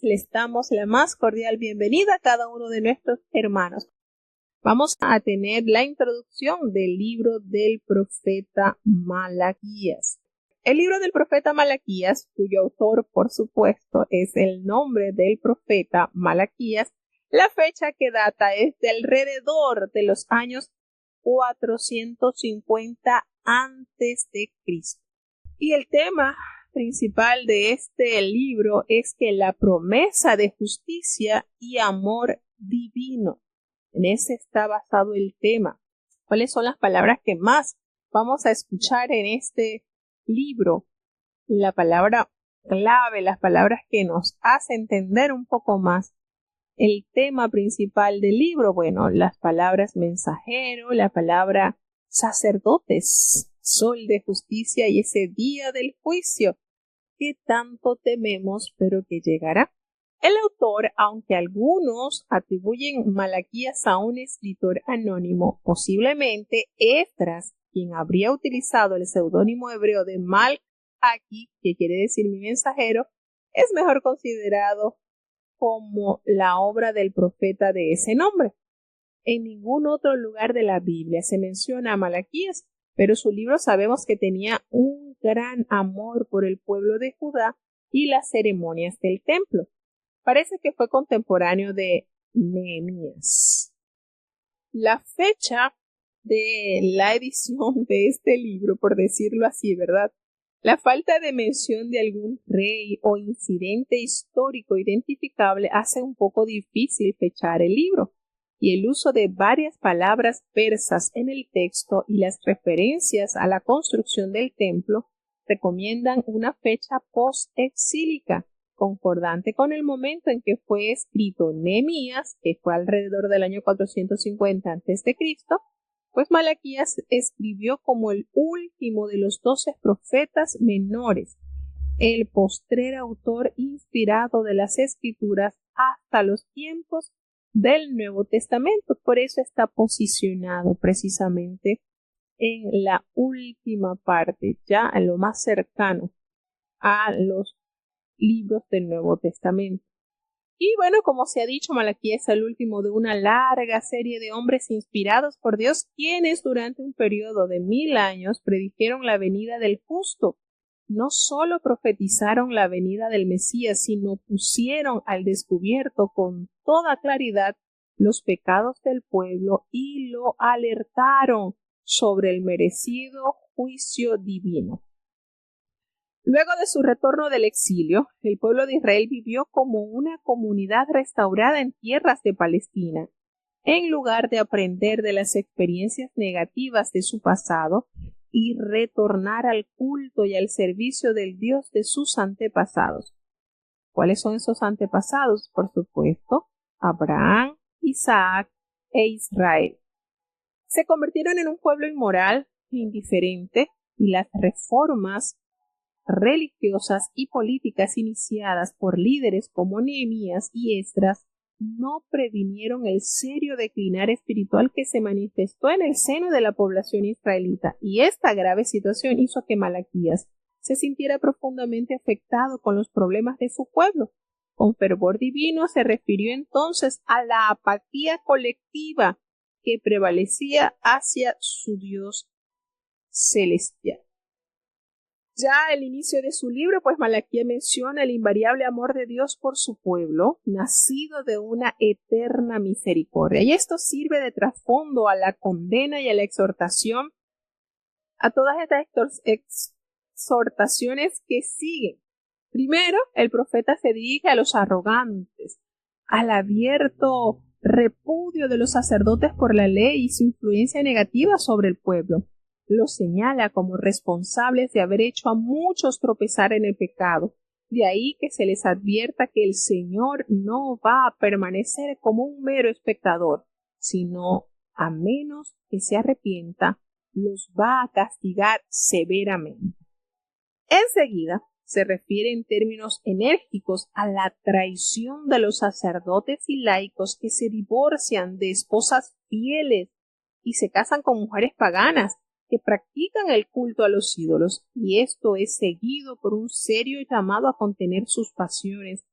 Les damos la más cordial bienvenida a cada uno de nuestros hermanos. Vamos a tener la introducción del libro del profeta Malaquías. El libro del profeta Malaquías, cuyo autor, por supuesto, es el nombre del profeta Malaquías, la fecha que data es de alrededor de los años 450 antes de Cristo. Y el tema principal de este libro es que la promesa de justicia y amor divino. En ese está basado el tema. ¿Cuáles son las palabras que más vamos a escuchar en este libro? La palabra clave, las palabras que nos hacen entender un poco más el tema principal del libro. Bueno, las palabras mensajero, la palabra sacerdotes, sol de justicia y ese día del juicio que tanto tememos, pero que llegará. El autor, aunque algunos atribuyen Malaquías a un escritor anónimo, posiblemente Esdras, quien habría utilizado el seudónimo hebreo de Malaki, que quiere decir mi mensajero, es mejor considerado como la obra del profeta de ese nombre. En ningún otro lugar de la Biblia se menciona a Malaquías, pero su libro sabemos que tenía un gran amor por el pueblo de Judá y las ceremonias del templo. Parece que fue contemporáneo de Nehemías. La fecha de la edición de este libro, por decirlo así, ¿verdad? La falta de mención de algún rey o incidente histórico identificable hace un poco difícil fechar el libro. Y el uso de varias palabras persas en el texto y las referencias a la construcción del templo recomiendan una fecha post-exílica, concordante con el momento en que fue escrito Nehemías, que fue alrededor del año 450 a.C., pues Malaquías escribió como el último de los 12 profetas menores, el postrer autor inspirado de las Escrituras hasta los tiempos del Nuevo Testamento. Por eso está posicionado precisamente en la última parte, ya en lo más cercano a los libros del Nuevo Testamento. Y bueno, como se ha dicho, Malaquías es el último de una larga serie de hombres inspirados por Dios, quienes durante un periodo de 1000 años predijeron la venida del justo. No solo profetizaron la venida del Mesías, sino pusieron al descubierto con toda claridad los pecados del pueblo y lo alertaron sobre el merecido juicio divino. Luego de su retorno del exilio, el pueblo de Israel vivió como una comunidad restaurada en tierras de Palestina. En lugar de aprender de las experiencias negativas de su pasado y retornar al culto y al servicio del Dios de sus antepasados. ¿Cuáles son esos antepasados? Por supuesto, Abraham, Isaac e Israel. Se convirtieron en un pueblo inmoral e indiferente, y las reformas religiosas y políticas iniciadas por líderes como Nehemías y Esdras no previnieron el serio declinar espiritual que se manifestó en el seno de la población israelita, y esta grave situación hizo que Malaquías se sintiera profundamente afectado con los problemas de su pueblo. Con fervor divino se refirió entonces a la apatía colectiva que prevalecía hacia su Dios celestial. Ya al inicio de su libro, pues Malaquías menciona el invariable amor de Dios por su pueblo, nacido de una eterna misericordia. Y esto sirve de trasfondo a la condena y a la exhortación, a todas estas exhortaciones que siguen. Primero, el profeta se dirige a los arrogantes, al abierto repudio de los sacerdotes por la ley y su influencia negativa sobre el pueblo. Los señala como responsables de haber hecho a muchos tropezar en el pecado. De ahí que se les advierta que el Señor no va a permanecer como un mero espectador, sino, a menos que se arrepienta, los va a castigar severamente. Enseguida, se refiere en términos enérgicos a la traición de los sacerdotes y laicos que se divorcian de esposas fieles y se casan con mujeres paganas, que practican el culto a los ídolos, y esto es seguido por un serio llamado a contener sus pasiones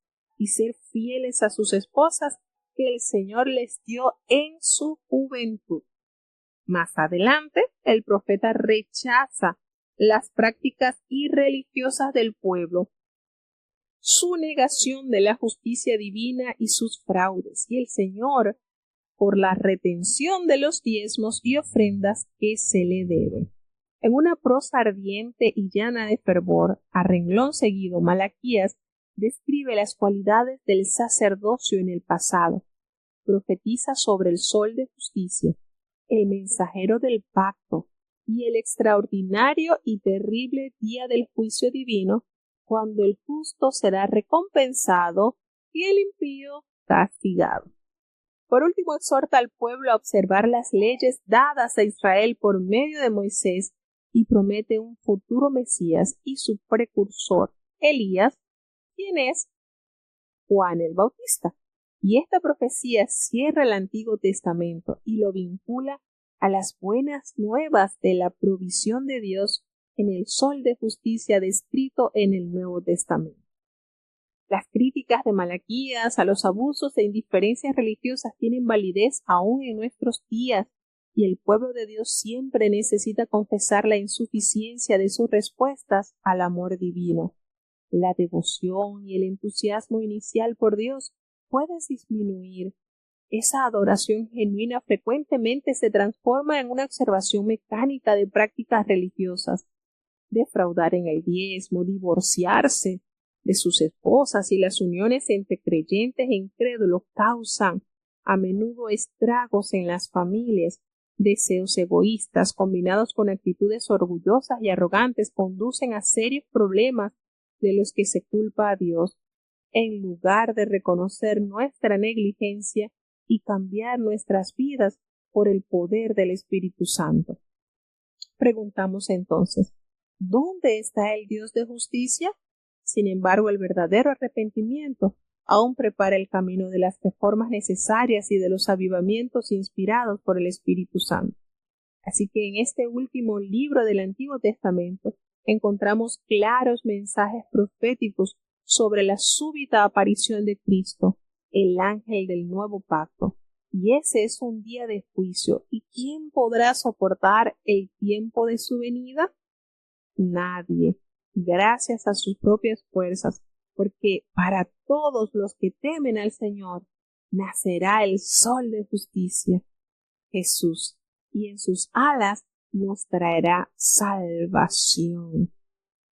y ser fieles a sus esposas que el Señor les dio en su juventud. Más adelante, el profeta rechaza las prácticas irreligiosas del pueblo, su negación de la justicia divina y sus fraudes, y el Señor por la retención de los diezmos y ofrendas que se le deben. En una prosa ardiente y llana de fervor, a renglón seguido, Malaquías describe las cualidades del sacerdocio en el pasado, profetiza sobre el sol de justicia, el mensajero del pacto y el extraordinario y terrible día del juicio divino, cuando el justo será recompensado y el impío castigado. Por último, exhorta al pueblo a observar las leyes dadas a Israel por medio de Moisés y promete un futuro Mesías y su precursor, Elías, quien es Juan el Bautista. Y esta profecía cierra el Antiguo Testamento y lo vincula a las buenas nuevas de la provisión de Dios en el sol de justicia descrito en el Nuevo Testamento. Las críticas de Malaquías a los abusos e indiferencias religiosas tienen validez aún en nuestros días, y el pueblo de Dios siempre necesita confesar la insuficiencia de sus respuestas al amor divino. La devoción y el entusiasmo inicial por Dios pueden disminuir. Esa adoración genuina frecuentemente se transforma en una observación mecánica de prácticas religiosas. Defraudar en el diezmo, divorciarse de sus esposas y las uniones entre creyentes e incrédulos causan a menudo estragos en las familias. Deseos egoístas combinados con actitudes orgullosas y arrogantes conducen a serios problemas de los que se culpa a Dios, en lugar de reconocer nuestra negligencia y cambiar nuestras vidas por el poder del Espíritu Santo. Preguntamos entonces, ¿dónde está el Dios de justicia? Sin embargo, el verdadero arrepentimiento aún prepara el camino de las reformas necesarias y de los avivamientos inspirados por el Espíritu Santo. Así que en este último libro del Antiguo Testamento encontramos claros mensajes proféticos sobre la súbita aparición de Cristo, el ángel del nuevo pacto. Y ese es un día de juicio. ¿Y quién podrá soportar el tiempo de su venida? Nadie, gracias a sus propias fuerzas, porque para todos los que temen al Señor nacerá el sol de justicia, Jesús, y en sus alas nos traerá salvación.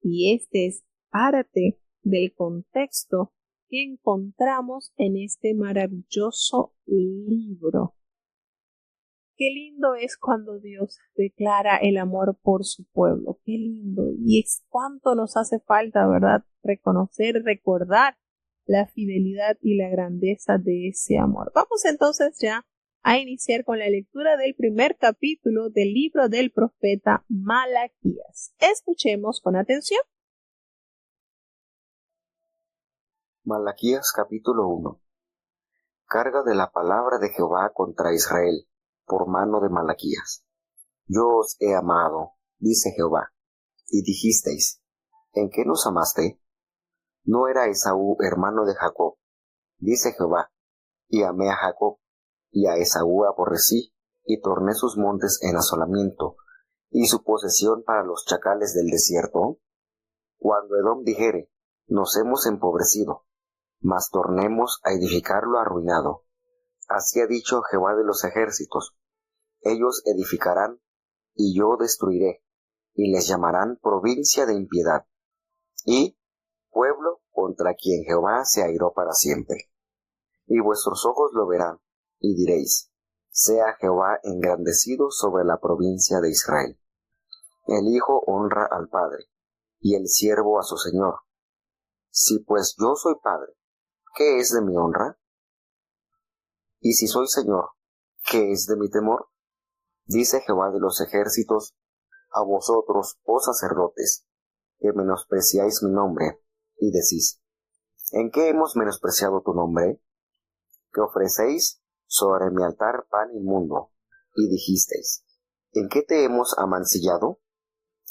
Y este es parte del contexto que encontramos en este maravilloso libro. Qué lindo es cuando Dios declara el amor por su pueblo. Qué lindo. Y es cuánto nos hace falta, ¿verdad? Reconocer, recordar la fidelidad y la grandeza de ese amor. Vamos entonces ya a iniciar con la lectura del primer capítulo del libro del profeta Malaquías. Escuchemos con atención. Malaquías capítulo 1. Carga de la palabra de Jehová contra Israel, por mano de Malaquías. Yo os he amado, dice Jehová, y dijisteis, ¿en qué nos amaste? ¿No era Esaú hermano de Jacob? Dice Jehová, y amé a Jacob, y a Esaú aborrecí, y torné sus montes en asolamiento, y su posesión para los chacales del desierto. Cuando Edom dijere, nos hemos empobrecido, mas tornemos a edificar lo arruinado. Así ha dicho Jehová de los ejércitos, ellos edificarán, y yo destruiré, y les llamarán provincia de impiedad, y pueblo contra quien Jehová se airó para siempre. Y vuestros ojos lo verán, y diréis, sea Jehová engrandecido sobre la provincia de Israel. El hijo honra al padre, y el siervo a su señor. Si pues yo soy padre, ¿qué es de mi honra? Y si soy señor, ¿qué es de mi temor? Dice Jehová de los ejércitos, a vosotros, oh sacerdotes, que menospreciáis mi nombre, y decís, ¿en qué hemos menospreciado tu nombre? Que ofrecéis sobre mi altar pan inmundo, y dijisteis, ¿en qué te hemos amancillado?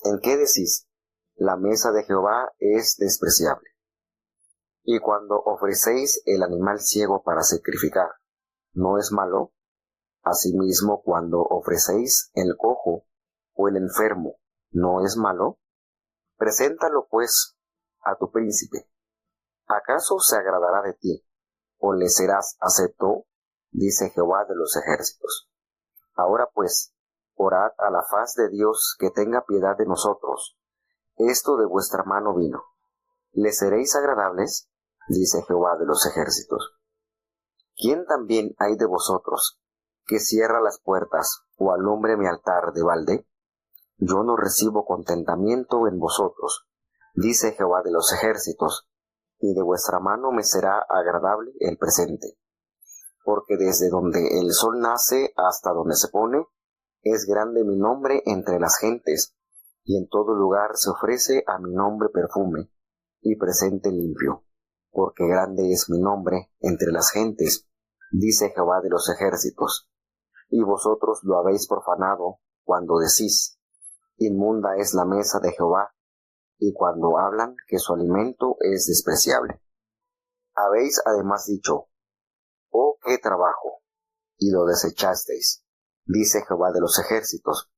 ¿En qué decís, la mesa de Jehová es despreciable? Y cuando ofrecéis el animal ciego para sacrificar, ¿no es malo? Asimismo, cuando ofrecéis el cojo o el enfermo, ¿no es malo? Preséntalo, pues, a tu príncipe. ¿Acaso se agradará de ti, o le serás acepto? Dice Jehová de los ejércitos. Ahora pues, orad a la faz de Dios que tenga piedad de nosotros. Esto de vuestra mano vino. ¿Le seréis agradables? Dice Jehová de los ejércitos. ¿Quién también hay de vosotros que cierra las puertas o alumbre mi altar de balde? Yo no recibo contentamiento en vosotros, dice Jehová de los ejércitos, y de vuestra mano me será agradable el presente. Porque desde donde el sol nace hasta donde se pone, es grande mi nombre entre las gentes, y en todo lugar se ofrece a mi nombre perfume y presente limpio, porque grande es mi nombre entre las gentes, dice Jehová de los ejércitos. Y vosotros lo habéis profanado cuando decís, inmunda es la mesa de Jehová, y cuando hablan que su alimento es despreciable. Habéis además dicho, oh, qué trabajo, y lo desechasteis, dice Jehová de los ejércitos,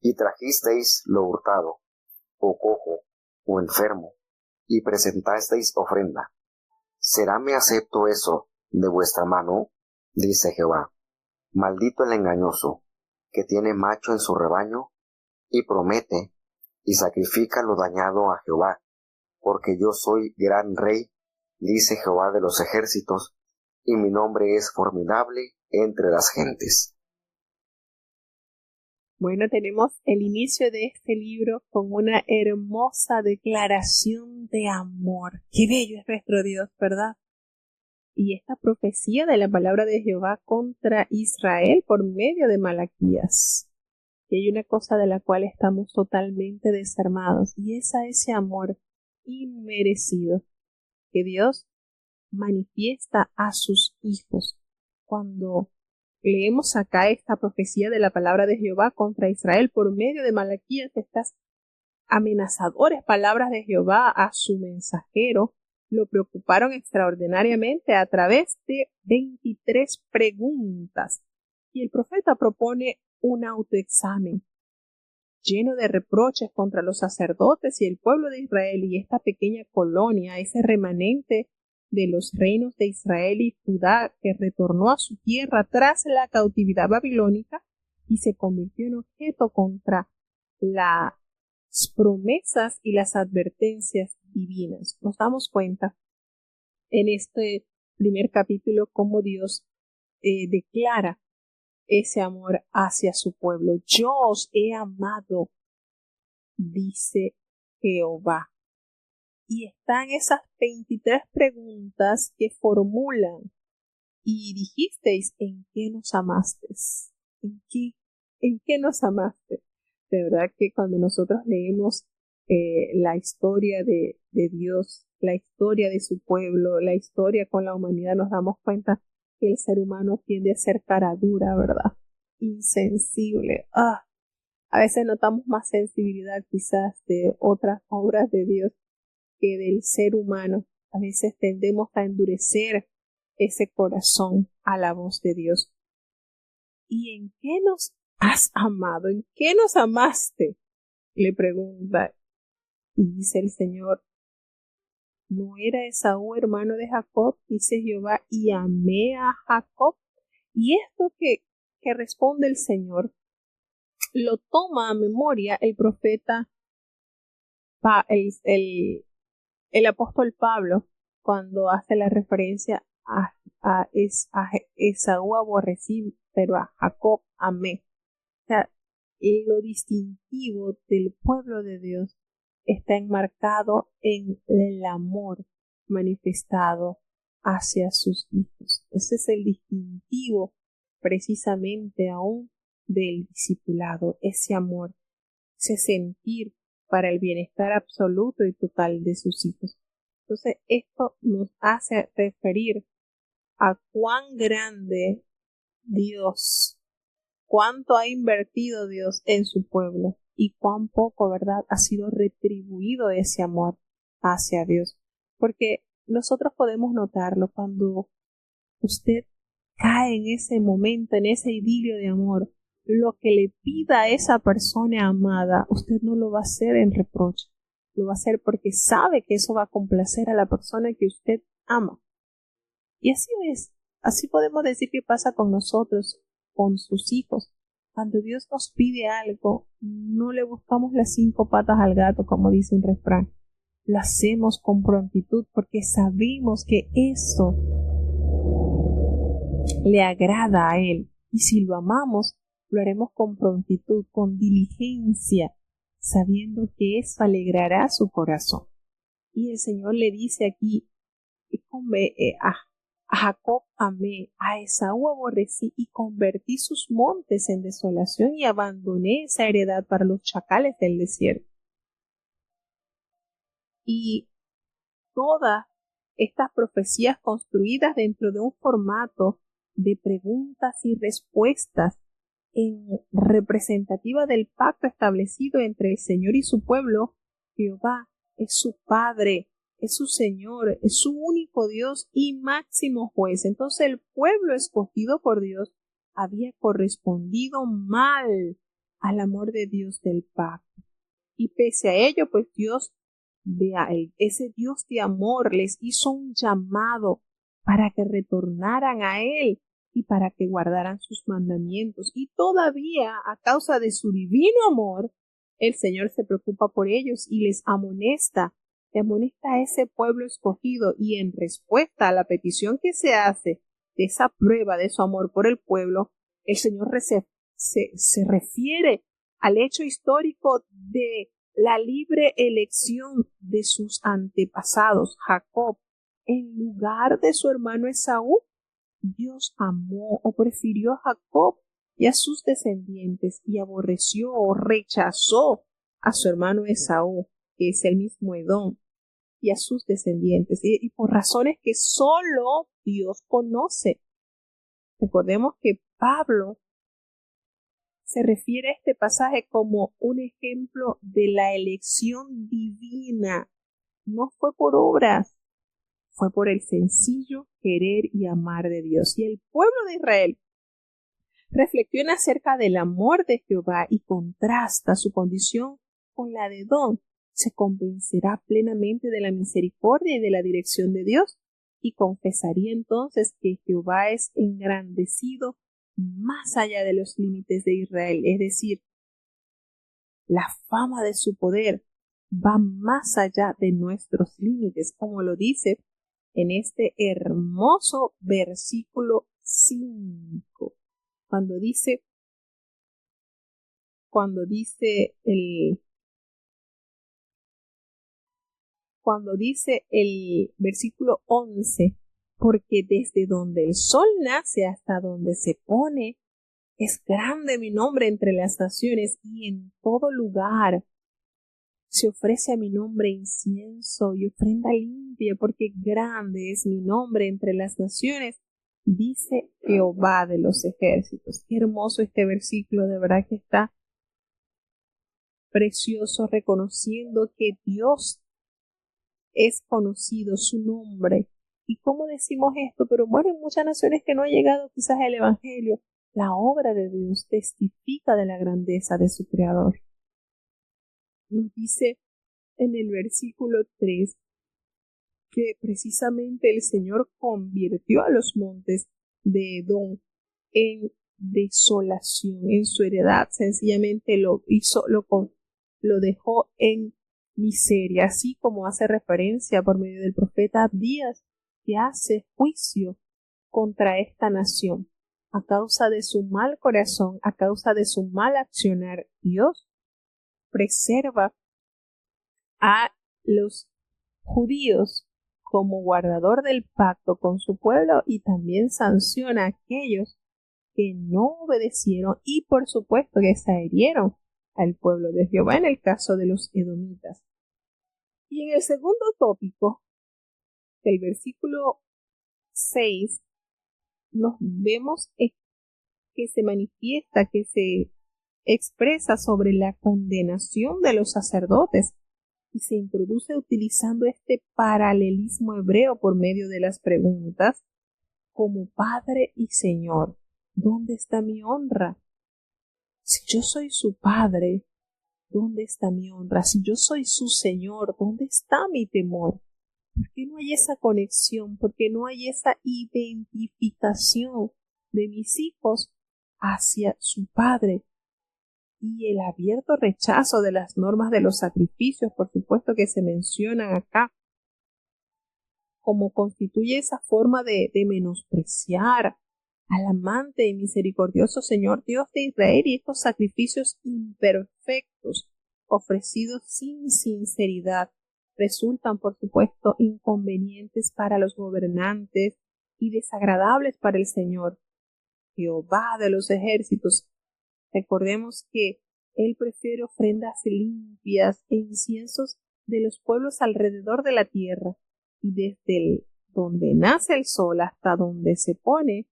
y trajisteis lo hurtado, o cojo, o enfermo, y presentasteis ofrenda. ¿Seráme acepto eso de vuestra mano? Dice Jehová. Maldito el engañoso, que tiene macho en su rebaño, y promete, y sacrifica lo dañado a Jehová, porque yo soy gran rey, dice Jehová de los ejércitos, y mi nombre es formidable entre las gentes. Bueno, tenemos el inicio de este libro con una hermosa declaración de amor. Qué bello es nuestro Dios, ¿verdad? Y esta profecía de la palabra de Jehová contra Israel por medio de Malaquías. Y hay una cosa de la cual estamos totalmente desarmados, y es a ese amor inmerecido que Dios manifiesta a sus hijos. Cuando leemos acá esta profecía de la palabra de Jehová contra Israel por medio de Malaquías, estas amenazadoras palabras de Jehová a su mensajero lo preocuparon extraordinariamente a través de 23 preguntas. Y el profeta propone un autoexamen lleno de reproches contra los sacerdotes y el pueblo de Israel y esta pequeña colonia, ese remanente de los reinos de Israel y Judá que retornó a su tierra tras la cautividad babilónica y se convirtió en objeto contra las promesas y las advertencias divinas. Nos damos cuenta en este primer capítulo cómo Dios declara ese amor hacia su pueblo. Yo os he amado, dice Jehová. Y están esas 23 preguntas que formulan. Y dijisteis, ¿en qué nos amaste? ¿En qué nos amaste? De verdad que cuando nosotros leemos la historia de Dios, la historia de su pueblo, la historia con la humanidad, nos damos cuenta que el ser humano tiende a ser cara dura, ¿verdad? Insensible. A veces notamos más sensibilidad quizás de otras obras de Dios que del ser humano. A veces tendemos a endurecer ese corazón a la voz de Dios. ¿Y en qué nos has amado? ¿En qué nos amaste? Le pregunta. Y dice el Señor, ¿no era Esaú hermano de Jacob? Dice Jehová, y amé a Jacob. Y esto que responde el Señor, lo toma a memoria el profeta, el apóstol Pablo, cuando hace la referencia a Esaú aborrecí, pero a Jacob amé. O sea, lo distintivo del pueblo de Dios está enmarcado en el amor manifestado hacia sus hijos. Ese es el distintivo precisamente aún del discipulado, ese amor, ese sentir para el bienestar absoluto y total de sus hijos. Entonces, esto nos hace referir a cuán grande Dios, cuánto ha invertido Dios en su pueblo y cuán poco, ¿verdad?, ha sido retribuido ese amor hacia Dios. Porque nosotros podemos notarlo cuando usted cae en ese momento, en ese idilio de amor. Lo que le pida a esa persona amada, usted no lo va a hacer en reproche. Lo va a hacer porque sabe que eso va a complacer a la persona que usted ama. Y así es. Así podemos decir que pasa con nosotros, con sus hijos. Cuando Dios nos pide algo, no le buscamos las 5 patas al gato, como dice un refrán. Lo hacemos con prontitud porque sabemos que eso le agrada a Él. Y si lo amamos, lo haremos con prontitud, con diligencia, sabiendo que eso alegrará su corazón. Y el Señor le dice aquí, a Jacob amé, a Esaú aborrecí y convertí sus montes en desolación y abandoné esa heredad para los chacales del desierto. Y todas estas profecías construidas dentro de un formato de preguntas y respuestas representativa del pacto establecido entre el Señor y su pueblo. Jehová es su Padre, es su Señor, es su único Dios y máximo juez. Entonces el pueblo escogido por Dios había correspondido mal al amor de Dios del pacto. Y pese a ello, pues Dios, ese Dios de amor, les hizo un llamado para que retornaran a Él y para que guardaran sus mandamientos. Y todavía, a causa de su divino amor, el Señor se preocupa por ellos y les amonesta a ese pueblo escogido. Y en respuesta a la petición que se hace de esa prueba de su amor por el pueblo, el Señor se refiere al hecho histórico de la libre elección de sus antepasados. Jacob, en lugar de su hermano Esaú, Dios amó o prefirió a Jacob y a sus descendientes y aborreció o rechazó a su hermano Esaú, que es el mismo Edom, y a sus descendientes, y por razones que solo Dios conoce. Recordemos que Pablo se refiere a este pasaje como un ejemplo de la elección divina. No fue por obras, fue por el sencillo querer y amar de Dios. Y el pueblo de Israel reflexiona acerca del amor de Jehová y contrasta su condición con la de Edom. Se convencerá plenamente de la misericordia y de la dirección de Dios y confesaría entonces que Jehová es engrandecido más allá de los límites de Israel, es decir, la fama de su poder va más allá de nuestros límites, como lo dice en este hermoso versículo 5, cuando dice el versículo 11, porque desde donde el sol nace hasta donde se pone, es grande mi nombre entre las naciones, y en todo lugar se ofrece a mi nombre incienso y ofrenda limpia, porque grande es mi nombre entre las naciones, dice Jehová de los ejércitos. Qué hermoso este versículo, de verdad que está precioso, reconociendo que Dios es conocido, su nombre. ¿Y cómo decimos esto? Pero bueno, en muchas naciones que no ha llegado quizás el Evangelio, la obra de Dios testifica de la grandeza de su Creador. Nos dice en el versículo 3 que precisamente el Señor convirtió a los montes de Edom en desolación, en su heredad. Sencillamente lo dejó en miseria, así como hace referencia por medio del profeta Abdías, que hace juicio contra esta nación. A causa de su mal corazón, a causa de su mal accionar, Dios preserva a los judíos como guardador del pacto con su pueblo y también sanciona a aquellos que no obedecieron y por supuesto que se adhirieron al pueblo de Jehová en el caso de los edomitas. Y en el segundo tópico, del versículo 6, nos vemos que se manifiesta, que se expresa sobre la condenación de los sacerdotes y se introduce utilizando este paralelismo hebreo por medio de las preguntas como Padre y Señor. ¿Dónde está mi honra? Si yo soy su Padre, ¿dónde está mi honra? Si yo soy su Señor, ¿dónde está mi temor? ¿Por qué no hay esa conexión? ¿Por qué no hay esa identificación de mis hijos hacia su Padre? Y el abierto rechazo de las normas de los sacrificios, por supuesto que se mencionan acá, como constituye esa forma de menospreciar al amante y misericordioso Señor Dios de Israel, y estos sacrificios imperfectos ofrecidos sin sinceridad resultan, por supuesto, inconvenientes para los gobernantes y desagradables para el Señor. Jehová de los ejércitos, recordemos que Él prefiere ofrendas limpias e inciensos de los pueblos alrededor de la tierra, y desde donde nace el sol hasta donde se pone,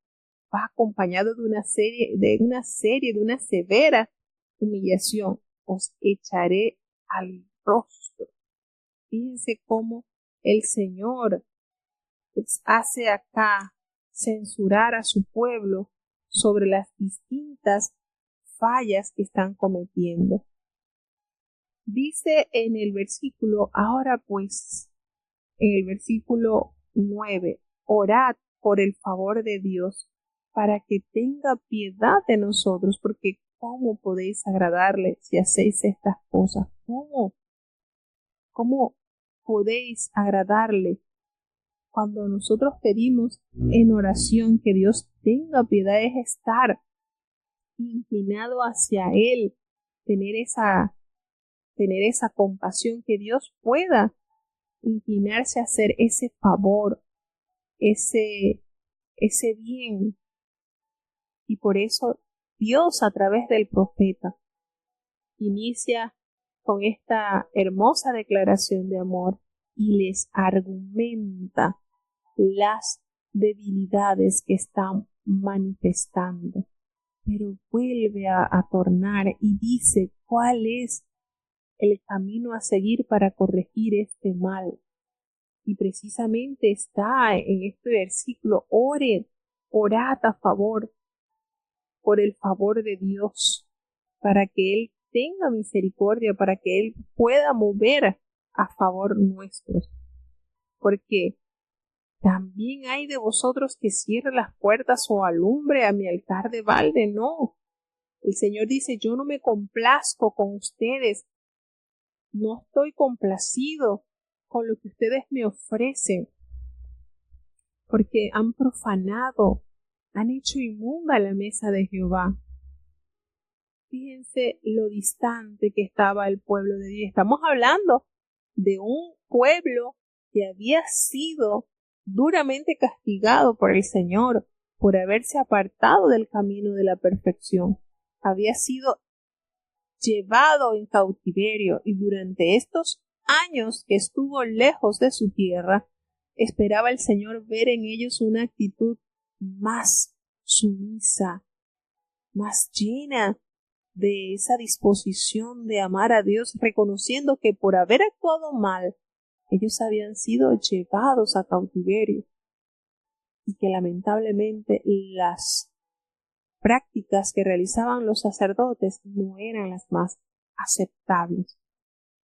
va acompañado de una severa humillación. Os echaré al rostro. Fíjense cómo el Señor hace acá censurar a su pueblo sobre las distintas fallas que están cometiendo. Dice en el versículo, ahora pues, en el versículo 9, orad por el favor de Dios para que tenga piedad de nosotros, porque ¿cómo podéis agradarle si hacéis estas cosas? ¿Cómo podéis agradarle cuando nosotros pedimos en oración que Dios tenga piedad? Es estar inclinado hacia Él, tener esa compasión, que Dios pueda inclinarse a hacer ese favor, ese bien. Y por eso Dios, a través del profeta, inicia con esta hermosa declaración de amor y les argumenta las debilidades que están manifestando. Pero vuelve a tornar y dice cuál es el camino a seguir para corregir este mal. Y precisamente está en este versículo: orad a favor, por el favor de Dios, para que Él tenga misericordia, para que Él pueda mover a favor nuestro. Porque también hay de vosotros que cierre las puertas o alumbre a mi altar de balde. No. El Señor dice: yo no me complazco con ustedes, no estoy complacido con lo que ustedes me ofrecen, porque han profanado, han hecho inmunda la mesa de Jehová. Fíjense lo distante que estaba el pueblo de Dios. Estamos hablando de un pueblo que había sido duramente castigado por el Señor por haberse apartado del camino de la perfección. Había sido llevado en cautiverio, y durante estos años que estuvo lejos de su tierra, esperaba el Señor ver en ellos una actitud más sumisa, más llena de esa disposición de amar a Dios, reconociendo que por haber actuado mal, ellos habían sido llevados a cautiverio, y que lamentablemente las prácticas que realizaban los sacerdotes no eran las más aceptables.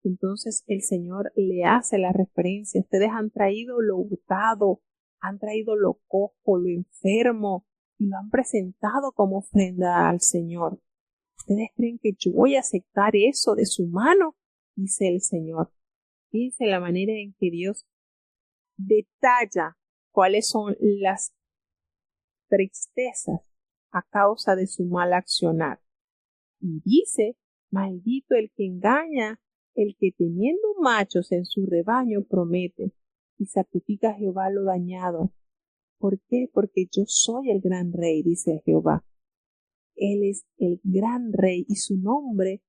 Entonces el Señor le hace la referencia: ustedes han traído lo hurtado, han traído lo cojo, lo enfermo, y lo han presentado como ofrenda al Señor. ¿Ustedes creen que yo voy a aceptar eso de su mano? Dice el Señor. Fíjense la manera en que Dios detalla cuáles son las tristezas a causa de su mal accionar. Y dice: maldito el que engaña, el que teniendo machos en su rebaño promete y sacrifica a Jehová lo dañado. ¿Por qué? Porque yo soy el gran rey, dice Jehová. Él es el gran rey y su nombre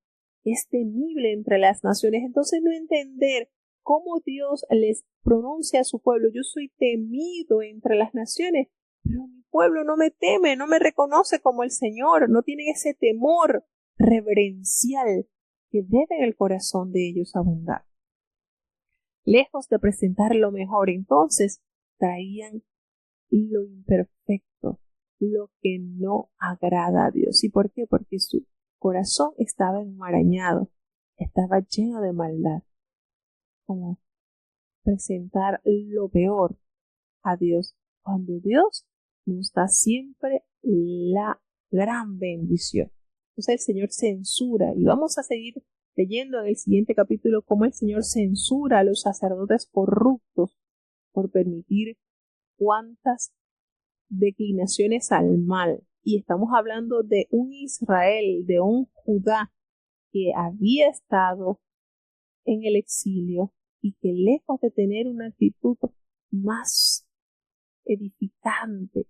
es temible entre las naciones. Entonces, no entender cómo Dios les pronuncia a su pueblo: yo soy temido entre las naciones, pero mi pueblo no me teme, no me reconoce como el Señor, no tienen ese temor reverencial que debe en el corazón de ellos abundar. lejos de presentar lo mejor, entonces traían lo imperfecto, lo que no agrada a Dios. ¿Y por qué? Porque su corazón estaba enmarañado, estaba lleno de maldad, como presentar lo peor a Dios, cuando Dios nos da siempre la gran bendición. Entonces el Señor censura, y vamos a seguir leyendo en el siguiente capítulo cómo el Señor censura a los sacerdotes corruptos por permitir cuantas declinaciones al mal. Y estamos hablando de un Israel, de un Judá que había estado en el exilio y que lejos de tener una actitud más edificante,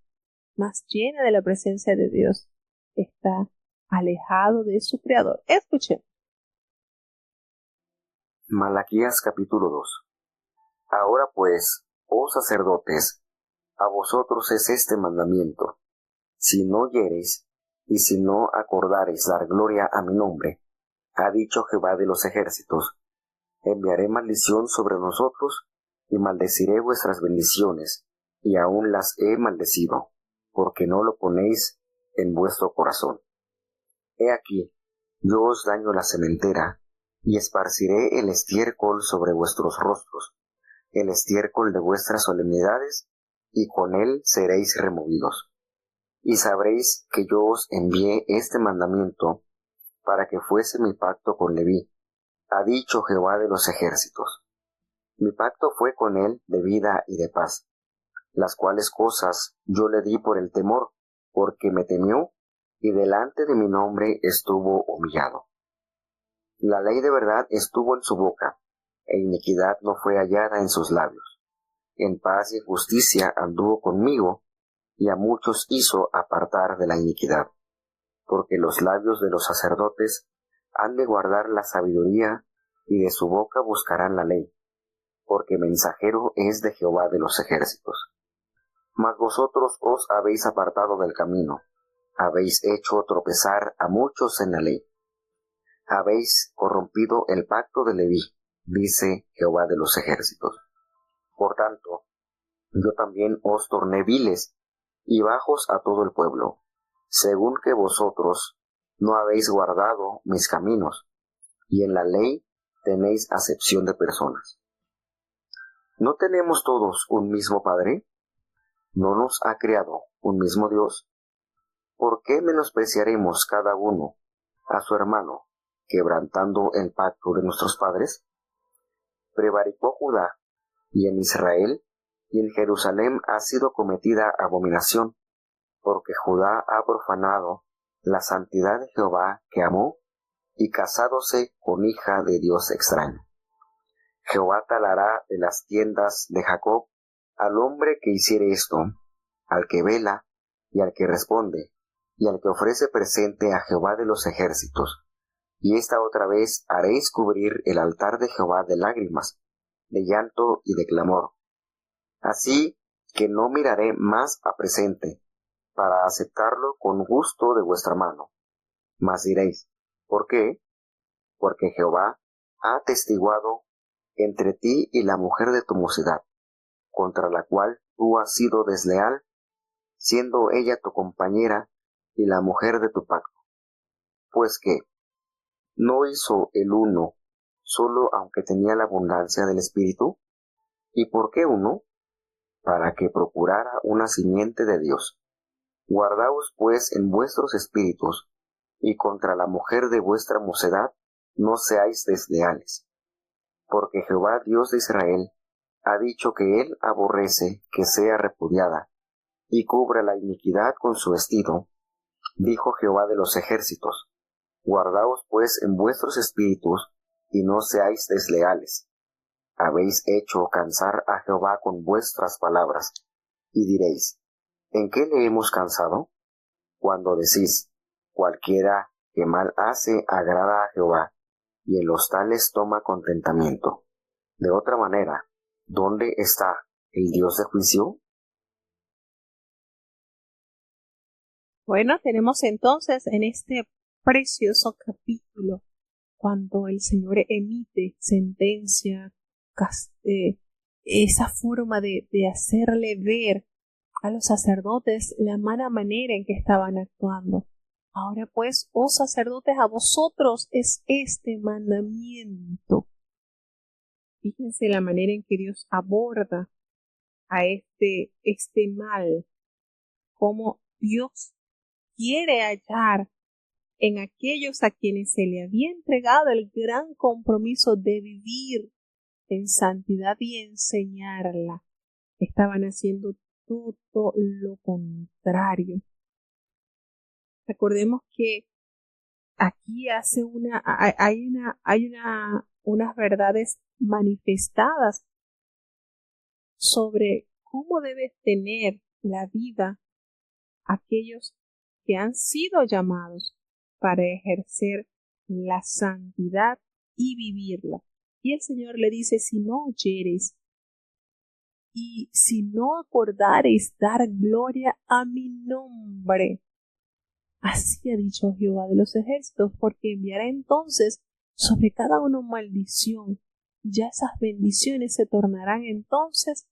más llena de la presencia de Dios, está alejado de su Creador. Escuchen. Malaquías capítulo 2. Ahora pues, oh sacerdotes, a vosotros es este mandamiento: si no oyereis y si no acordareis dar gloria a mi nombre, ha dicho Jehová de los ejércitos, enviaré maldición sobre nosotros y maldeciré vuestras bendiciones, y aún las he maldecido, porque no lo ponéis en vuestro corazón. He aquí, yo os daño la sementera, y esparciré el estiércol sobre vuestros rostros, el estiércol de vuestras solemnidades, y con él seréis removidos. Y sabréis que yo os envié este mandamiento para que fuese mi pacto con Leví, ha dicho Jehová de los ejércitos. Mi pacto fue con él de vida y de paz, las cuales cosas yo le di por el temor, porque me temió, y delante de mi nombre estuvo humillado. La ley de verdad estuvo en su boca, e iniquidad no fue hallada en sus labios. En paz y justicia anduvo conmigo, y a muchos hizo apartar de la iniquidad. Porque los labios de los sacerdotes han de guardar la sabiduría, y de su boca buscarán la ley, porque mensajero es de Jehová de los ejércitos. Mas vosotros os habéis apartado del camino, habéis hecho tropezar a muchos en la ley. Habéis corrompido el pacto de Leví, dice Jehová de los ejércitos. Por tanto, yo también os torné viles y bajos a todo el pueblo, según que vosotros no habéis guardado mis caminos, y en la ley tenéis acepción de personas. ¿No tenemos todos un mismo Padre? ¿No nos ha creado un mismo Dios? ¿Por qué menospreciaremos cada uno a su hermano, quebrantando el pacto de nuestros padres? Prevaricó Judá, y en Israel y en Jerusalén ha sido cometida abominación, porque Judá ha profanado la santidad de Jehová que amó, y casádose con hija de Dios extraño. Jehová talará de las tiendas de Jacob al hombre que hiciere esto, al que vela y al que responde, y al que ofrece presente a Jehová de los ejércitos. Y esta otra vez haréis cubrir el altar de Jehová de lágrimas, de llanto y de clamor. Así que no miraré más a presente, para aceptarlo con gusto de vuestra mano. Mas diréis, ¿por qué? Porque Jehová ha atestiguado entre ti y la mujer de tu mocedad, contra la cual tú has sido desleal, siendo ella tu compañera y la mujer de tu pacto. Pues que, ¿no hizo el uno solo aunque tenía la abundancia del Espíritu? ¿Y por qué uno? Para que procurara una simiente de Dios. Guardaos pues en vuestros espíritus, y contra la mujer de vuestra mocedad no seáis desleales. Porque Jehová Dios de Israel ha dicho que él aborrece que sea repudiada, y cubre la iniquidad con su vestido. Dijo Jehová de los ejércitos, guardaos pues en vuestros espíritus, y no seáis desleales. Habéis hecho cansar a Jehová con vuestras palabras, y diréis, ¿en qué le hemos cansado? Cuando decís, cualquiera que mal hace agrada a Jehová, y en los tales toma contentamiento. De otra manera, ¿dónde está el Dios de juicio? Bueno, tenemos entonces en este precioso capítulo cuando el Señor emite sentencia esa forma de hacerle ver a los sacerdotes la mala manera en que estaban actuando. Ahora pues, oh sacerdotes, a vosotros es este mandamiento. Fíjense la manera en que Dios aborda a este mal, cómo Dios quiere hallar en aquellos a quienes se le había entregado el gran compromiso de vivir en santidad y enseñarla. Estaban haciendo todo lo contrario. Recordemos que aquí hay unas verdades manifestadas sobre cómo debe tener la vida aquellos que han sido llamados para ejercer la santidad y vivirla. Y el Señor le dice, si no oyeres y si no acordareis dar gloria a mi nombre, así ha dicho Jehová de los ejércitos, porque enviará entonces sobre cada uno maldición, y ya esas bendiciones se tornarán entonces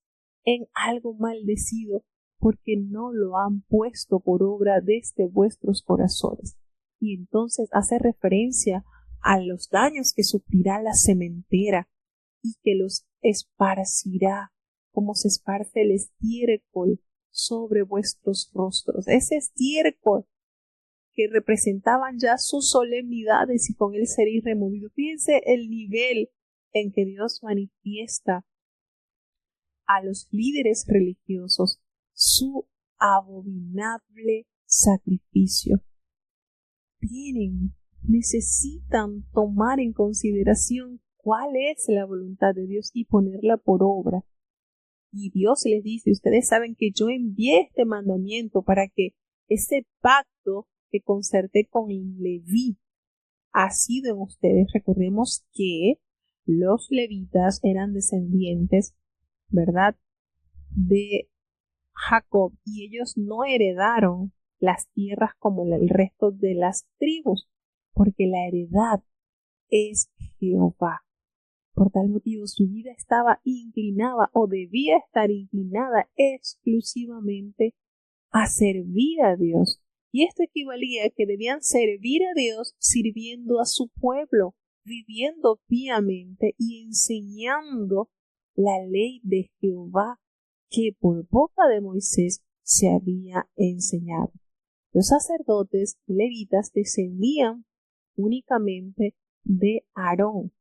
en algo maldecido, porque no lo han puesto por obra desde vuestros corazones. Y entonces hace referencia a los daños que sufrirá la sementera y que los esparcirá como se esparce el estiércol sobre vuestros rostros. Ese estiércol que representaban ya sus solemnidades y con él seréis removidos. Fíjense el nivel en que Dios manifiesta a los líderes religiosos su abominable sacrificio. Necesitan tomar en consideración cuál es la voluntad de Dios y ponerla por obra. Y Dios les dice, ustedes saben que yo envié este mandamiento para que ese pacto que concerté con Leví ha sido en ustedes. Recordemos que los levitas eran descendientes, ¿verdad?, de Jacob, y ellos no heredaron las tierras como el resto de las tribus, porque la heredad es Jehová. Por tal motivo su vida estaba inclinada o debía estar inclinada exclusivamente a servir a Dios. Y esto equivalía a que debían servir a Dios sirviendo a su pueblo, viviendo piamente y enseñando la ley de Jehová que por boca de Moisés se había enseñado. Los sacerdotes levitas descendían únicamente de Aarón,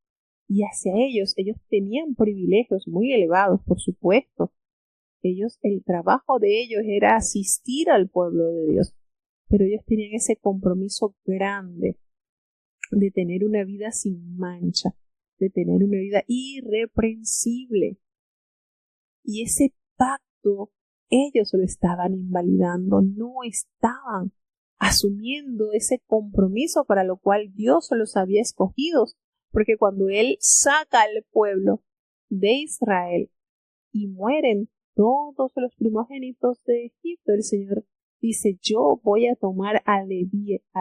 y hacia ellos tenían privilegios muy elevados, por supuesto. El trabajo de ellos era asistir al pueblo de Dios, pero ellos tenían ese compromiso grande de tener una vida sin mancha, de tener una vida irreprensible. Y ese pacto ellos lo estaban invalidando, no estaban asumiendo ese compromiso para lo cual Dios los había escogido, porque cuando Él saca al pueblo de Israel y mueren todos los primogénitos de Egipto, el Señor dice, yo voy a tomar a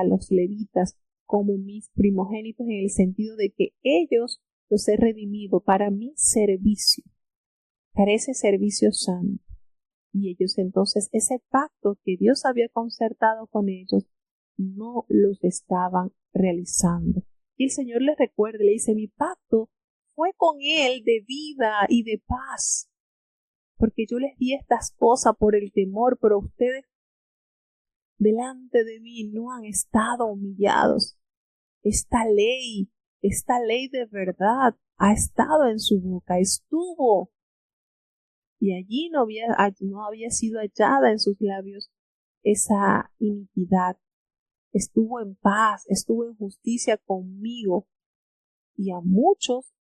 los levitas como mis primogénitos, en el sentido de que ellos los he redimido para mi servicio, para ese servicio santo. Y ellos entonces, ese pacto que Dios había concertado con ellos, no los estaban realizando. Y el Señor les recuerda, le dice, mi pacto fue con él de vida y de paz, porque yo les di estas cosas por el temor, pero ustedes delante de mí no han estado humillados. Esta ley de verdad ha estado en su boca, estuvo, y allí no había sido hallada en sus labios esa iniquidad. Estuvo en paz, estuvo en justicia conmigo, y a muchos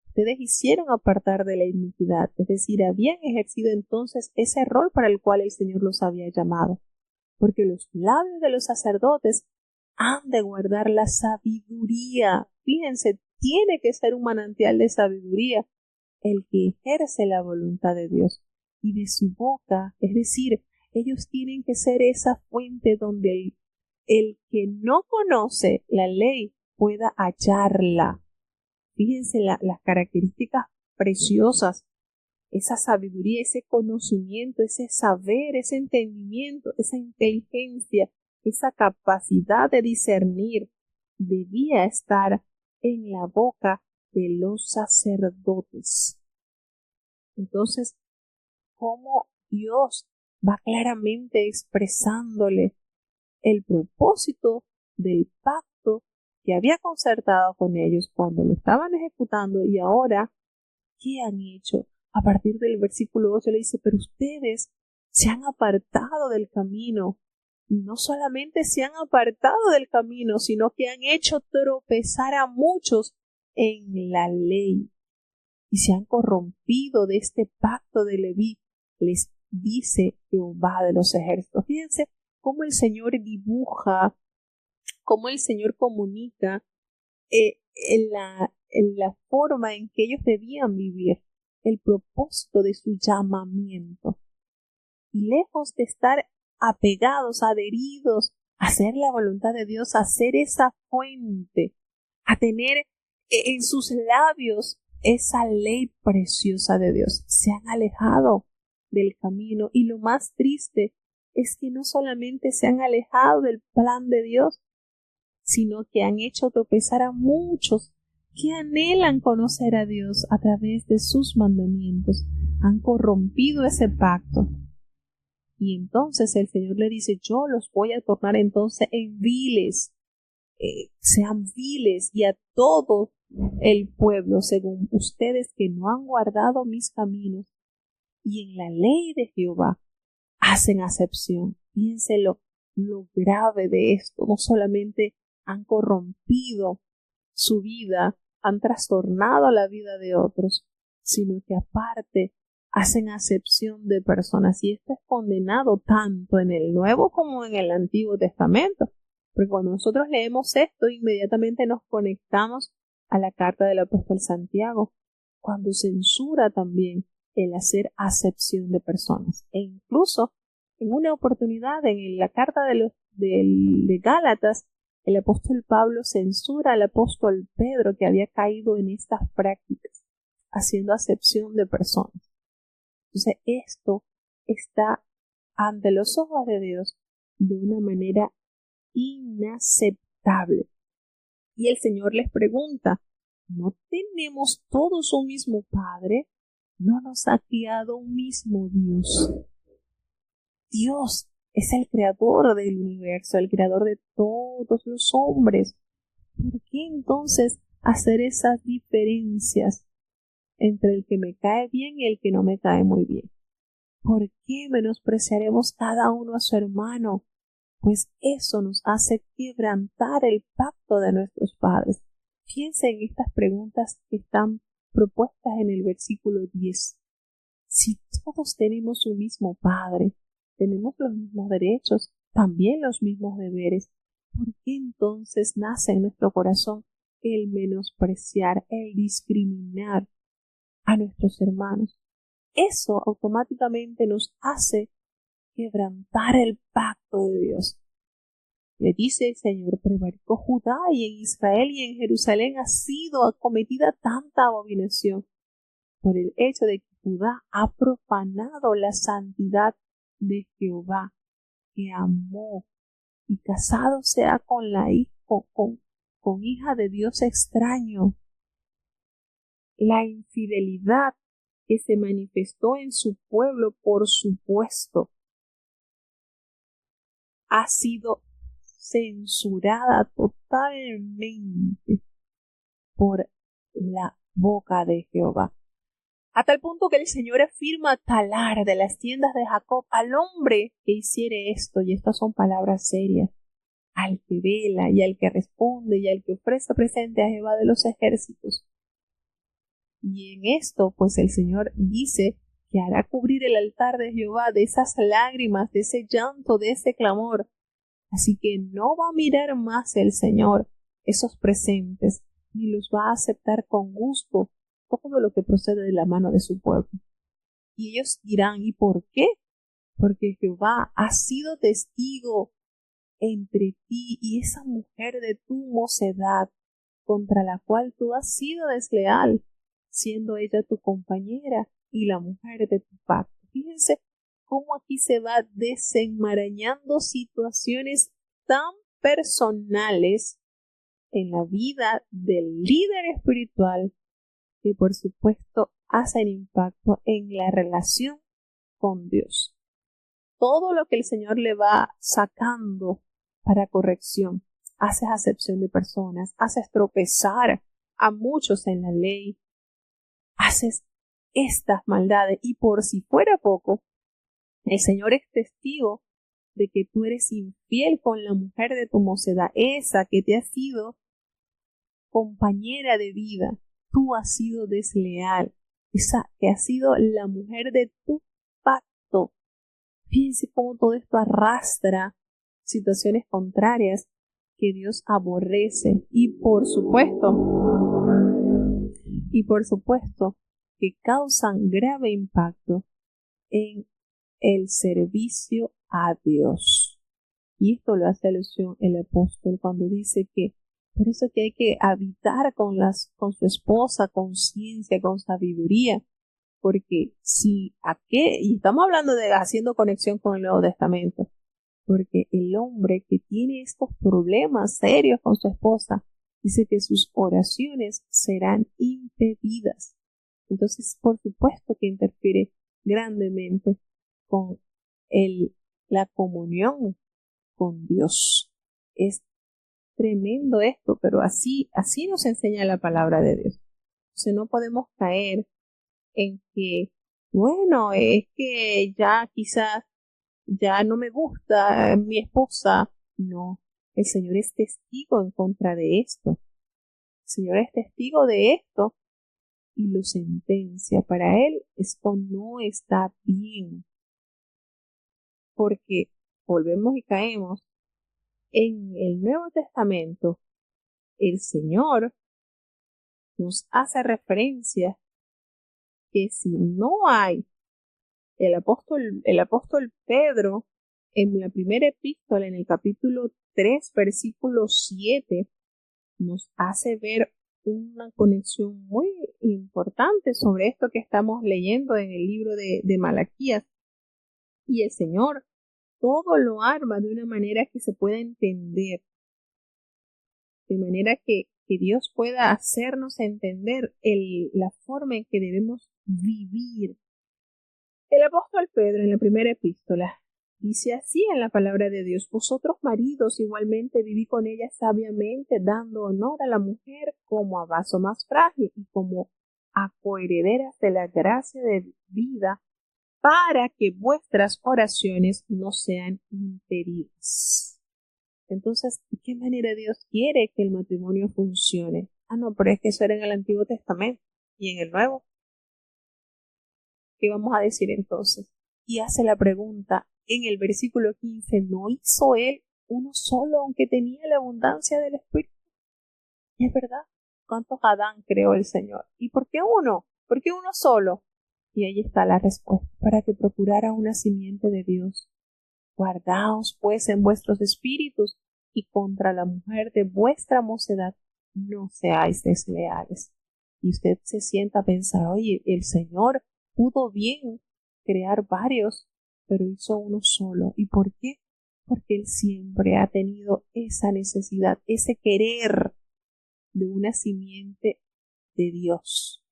ustedes hicieron apartar de la iniquidad, es decir, habían ejercido entonces ese rol para el cual el Señor los había llamado, porque los labios de los sacerdotes han de guardar la sabiduría. Fíjense, tiene que ser un manantial de sabiduría el que ejerce la voluntad de Dios, y de su boca, es decir, ellos tienen que ser esa fuente donde el que no conoce la ley pueda hallarla. Fíjense las características preciosas, esa sabiduría, ese conocimiento, ese saber, ese entendimiento, esa inteligencia, esa capacidad de discernir, debía estar en la boca de los sacerdotes. Entonces, ¿cómo Dios va claramente expresándole el propósito del pacto que había concertado con ellos cuando lo estaban ejecutando? Y ahora, ¿qué han hecho? A partir del versículo 8 le dice, pero ustedes se han apartado del camino, y no solamente se han apartado del camino, sino que han hecho tropezar a muchos en la ley, y se han corrompido de este pacto de Leví, les dice Jehová de los ejércitos. Fíjense cómo el Señor dibuja, cómo el Señor comunica en la forma en que ellos debían vivir, el propósito de su llamamiento. Y lejos de estar apegados, adheridos a hacer la voluntad de Dios, a ser esa fuente, a tener en sus labios esa ley preciosa de Dios, se han alejado del camino. Y lo más triste es que no solamente se han alejado del plan de Dios, sino que han hecho tropezar a muchos que anhelan conocer a Dios a través de sus mandamientos. Han corrompido ese pacto. Y entonces el Señor le dice, yo los voy a tornar entonces en viles, sean viles, y a todo el pueblo, según ustedes que no han guardado mis caminos, y en la ley de Jehová hacen acepción. Fíjense lo grave de esto. No solamente han corrompido su vida, han trastornado la vida de otros, sino que aparte hacen acepción de personas. Y esto es condenado tanto en el Nuevo como en el Antiguo Testamento. Porque cuando nosotros leemos esto, inmediatamente nos conectamos a la carta del apóstol Santiago, cuando censura también el hacer acepción de personas. E incluso en una oportunidad en la carta de Gálatas, el apóstol Pablo censura al apóstol Pedro, que había caído en estas prácticas, haciendo acepción de personas. Entonces esto está ante los ojos de Dios de una manera inaceptable. Y el Señor les pregunta, ¿no tenemos todos un mismo Padre? ¿No nos ha criado un mismo Dios? Dios es el creador del universo, el creador de todos los hombres. ¿Por qué entonces hacer esas diferencias entre el que me cae bien y el que no me cae muy bien? ¿Por qué menospreciaremos cada uno a su hermano? Pues eso nos hace quebrantar el pacto de nuestros padres. Piensen en estas preguntas que están propuestas en el versículo 10. Si todos tenemos un mismo Padre, tenemos los mismos derechos, también los mismos deberes, ¿por qué entonces nace en nuestro corazón el menospreciar, el discriminar a nuestros hermanos? Eso automáticamente nos hace quebrantar el pacto de Dios. Le dice el Señor, prevaricó Judá, y en Israel y en Jerusalén ha sido cometida tanta abominación por el hecho de que Judá ha profanado la santidad de Jehová, que amó, y casado sea con la con hija de Dios extraño. La infidelidad que se manifestó en su pueblo, por supuesto, ha sido censurada totalmente por la boca de Jehová. A tal punto que el Señor afirma talar de las tiendas de Jacob al hombre que hiciere esto, y estas son palabras serias, al que vela y al que responde y al que ofrece presente a Jehová de los ejércitos. Y en esto, pues el Señor dice que hará cubrir el altar de Jehová de esas lágrimas, de ese llanto, de ese clamor. Así que no va a mirar más el Señor esos presentes, ni los va a aceptar con gusto todo lo que procede de la mano de su pueblo. Y ellos dirán, ¿y por qué? Porque Jehová ha sido testigo entre ti y esa mujer de tu mocedad, contra la cual tú has sido desleal. siendo ella tu compañera y la mujer de tu pacto. Fíjense cómo aquí se va desenmarañando situaciones tan personales en la vida del líder espiritual que por supuesto hacen impacto en la relación con Dios. Todo lo que el Señor le va sacando para corrección, haces acepción de personas, haces tropezar a muchos en la ley, haces estas maldades y por si fuera poco, el Señor es testigo de que tú eres infiel con la mujer de tu mocedad, esa que te ha sido compañera de vida, tú has sido desleal, esa que ha sido la mujer de tu pacto. Fíjense cómo todo esto arrastra situaciones contrarias que Dios aborrece y por supuesto que causan grave impacto en el servicio a Dios. Y esto lo hace alusión el apóstol cuando dice que por eso que hay que habitar con su esposa con ciencia, con sabiduría, porque y estamos hablando de haciendo conexión con el Nuevo Testamento, porque el hombre que tiene estos problemas serios con su esposa dice que sus oraciones serán impedidas. Entonces, por supuesto que interfiere grandemente con la comunión con Dios. Es tremendo esto, pero así nos enseña la palabra de Dios. Entonces no podemos caer en que, bueno, es que ya quizás ya no me gusta mi esposa. No, el Señor es testigo en contra de esto. El Señor es testigo de esto y lo sentencia. Para Él esto no está bien. Porque volvemos y caemos en el Nuevo Testamento. El Señor nos hace referencia que si no hay el apóstol Pedro en la primera epístola, en el capítulo 3, versículo 7, nos hace ver una conexión muy importante sobre esto que estamos leyendo en el libro de Malaquías. Y el Señor todo lo arma de una manera que se pueda entender, de manera que Dios pueda hacernos entender la forma en que debemos vivir. El apóstol Pedro en la primera epístola dice así en la palabra de Dios: vosotros maridos igualmente vivid con ella sabiamente, dando honor a la mujer como a vaso más frágil y como a coherederas de la gracia de vida, para que vuestras oraciones no sean impedidas. Entonces, ¿de qué manera Dios quiere que el matrimonio funcione? No, pero es que eso era en el Antiguo Testamento. ¿Y en el Nuevo? ¿Qué vamos a decir entonces? Y hace la pregunta en el versículo 15, ¿no hizo él uno solo aunque tenía la abundancia del Espíritu? Y es verdad, ¿cuántos Adán creó el Señor? ¿Y por qué uno? ¿Por qué uno solo? Y ahí está la respuesta: para que procurara una simiente de Dios. Guardaos pues en vuestros espíritus, y contra la mujer de vuestra mocedad no seáis desleales. Y usted se sienta a pensar, oye, el Señor pudo bien crear varios, pero hizo uno solo. ¿Y por qué? Porque Él siempre ha tenido esa necesidad, ese querer de una simiente de Dios.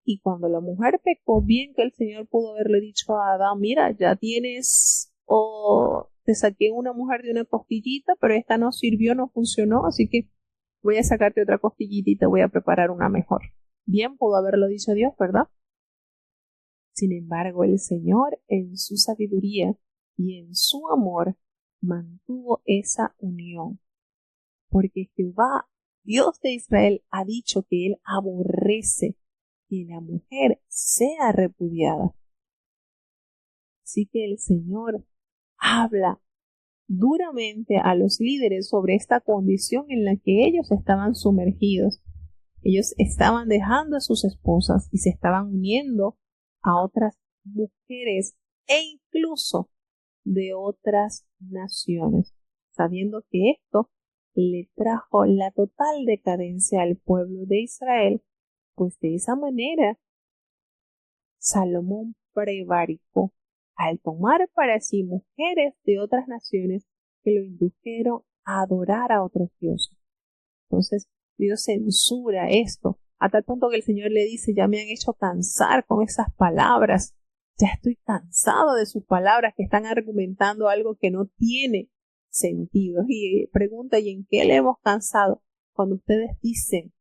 Y cuando la mujer pecó, bien que el Señor pudo haberle dicho a Adán: mira, ya tienes, te saqué una mujer de una costillita, pero esta no sirvió, no funcionó, así que voy a sacarte otra costillita y te voy a preparar una mejor. Bien pudo haberlo dicho Dios, ¿verdad? Sin embargo, el Señor, en su sabiduría y en su amor, mantuvo esa unión. Porque Jehová, Dios de Israel, ha dicho que Él aborrece que la mujer sea repudiada. Así que el Señor habla duramente a los líderes sobre esta condición en la que ellos estaban sumergidos. Ellos estaban dejando a sus esposas y se estaban uniendo a otras mujeres e incluso de otras naciones, sabiendo que esto le trajo la total decadencia al pueblo de Israel Pues de esa manera Salomón prevaricó al tomar para sí mujeres de otras naciones que lo indujeron a adorar a otros dioses. Entonces Dios censura esto, a tal punto que el Señor le dice: ya me han hecho cansar con esas palabras, ya estoy cansado de sus palabras que están argumentando algo que no tiene sentido. Y pregunta: ¿y en qué le hemos cansado? Cuando ustedes dicen: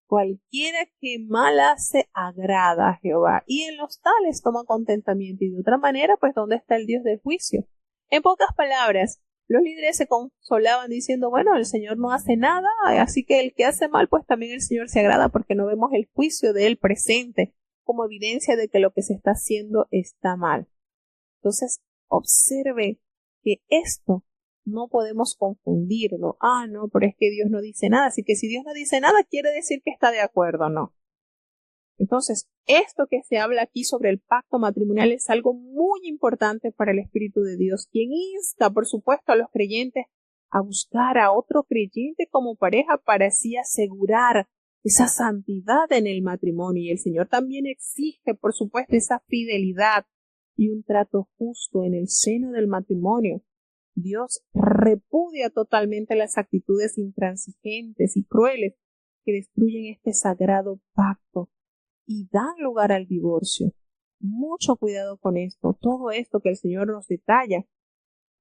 cualquiera que mal hace agrada a Jehová, y en los tales toma contentamiento. Y de otra manera, pues, ¿dónde está el Dios del juicio? En pocas palabras, los líderes se consolaban diciendo: bueno, el Señor no hace nada, así que el que hace mal, pues también el Señor se agrada, porque no vemos el juicio de él presente como evidencia de que lo que se está haciendo está mal. Entonces, observe que esto no podemos confundirlo. No, pero es que Dios no dice nada. Así que si Dios no dice nada, quiere decir que está de acuerdo, ¿no? Entonces, esto que se habla aquí sobre el pacto matrimonial es algo muy importante para el Espíritu de Dios, quien insta, por supuesto, a los creyentes a buscar a otro creyente como pareja para así asegurar esa santidad en el matrimonio. Y el Señor también exige, por supuesto, esa fidelidad y un trato justo en el seno del matrimonio. Dios repudia totalmente las actitudes intransigentes y crueles que destruyen este sagrado pacto y dan lugar al divorcio. Mucho cuidado con esto. Todo esto que el Señor nos detalla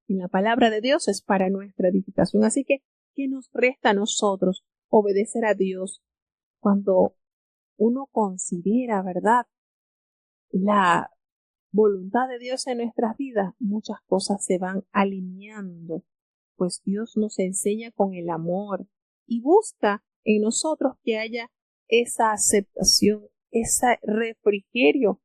en la palabra de Dios es para nuestra edificación. Así que, ¿qué nos resta a nosotros? Obedecer a Dios. Cuando uno considera, ¿verdad?, la voluntad de Dios en nuestras vidas, muchas cosas se van alineando, pues Dios nos enseña con el amor y busca en nosotros que haya esa aceptación, ese refrigerio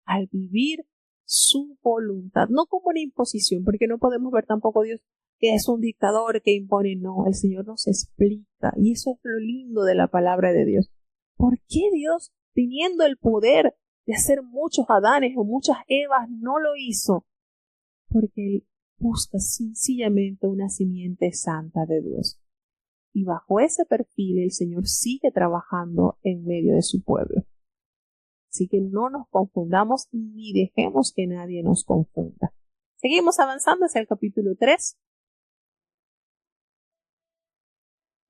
al vivir su voluntad, no como una imposición, porque no podemos ver tampoco a Dios que es un dictador que impone. No, el Señor nos explica, y eso es lo lindo de la palabra de Dios. ¿Por qué Dios, teniendo el poder de hacer muchos Adanes o muchas Evas, no lo hizo? Porque Él busca sencillamente una simiente santa de Dios. Y bajo ese perfil el Señor sigue trabajando en medio de su pueblo. Así que no nos confundamos ni dejemos que nadie nos confunda. Seguimos avanzando hacia el capítulo 3.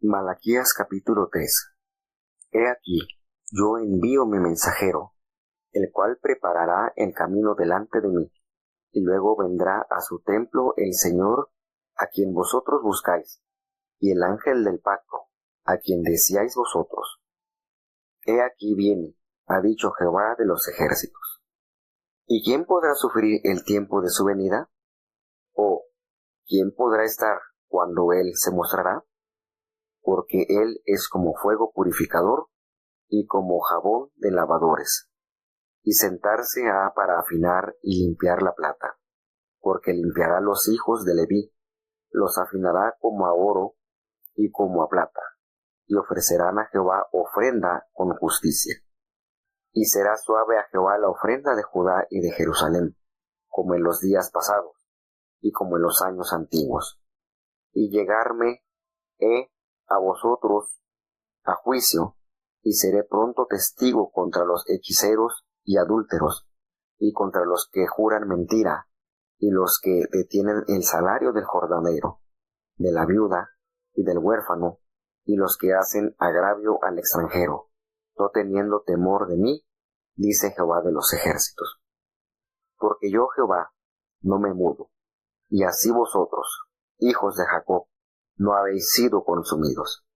Malaquías capítulo 3. He aquí, yo envío mi mensajero, el cual preparará el camino delante de mí, y luego vendrá a su templo el Señor, a quien vosotros buscáis, y el ángel del pacto, a quien deseáis vosotros. He aquí viene, ha dicho Jehová de los ejércitos. ¿Y quién podrá sufrir el tiempo de su venida? ¿O quién podrá estar cuando él se mostrará? Porque él es como fuego purificador y como jabón de lavadores. Y sentarse ha para afinar y limpiar la plata, porque limpiará los hijos de Leví, los afinará como a oro y como a plata, y ofrecerán a Jehová ofrenda con justicia. Y será suave a Jehová la ofrenda de Judá y de Jerusalén, como en los días pasados, y como en los años antiguos. Y llegarme he a vosotros a juicio, y seré pronto testigo contra los hechiceros y adúlteros, y contra los que juran mentira, y los que detienen el salario del jordanero, de la viuda y del huérfano, y los que hacen agravio al extranjero, no teniendo temor de mí, dice Jehová de los ejércitos. Porque yo, Jehová, no me mudo, y así vosotros, hijos de Jacob, no habéis sido consumidos.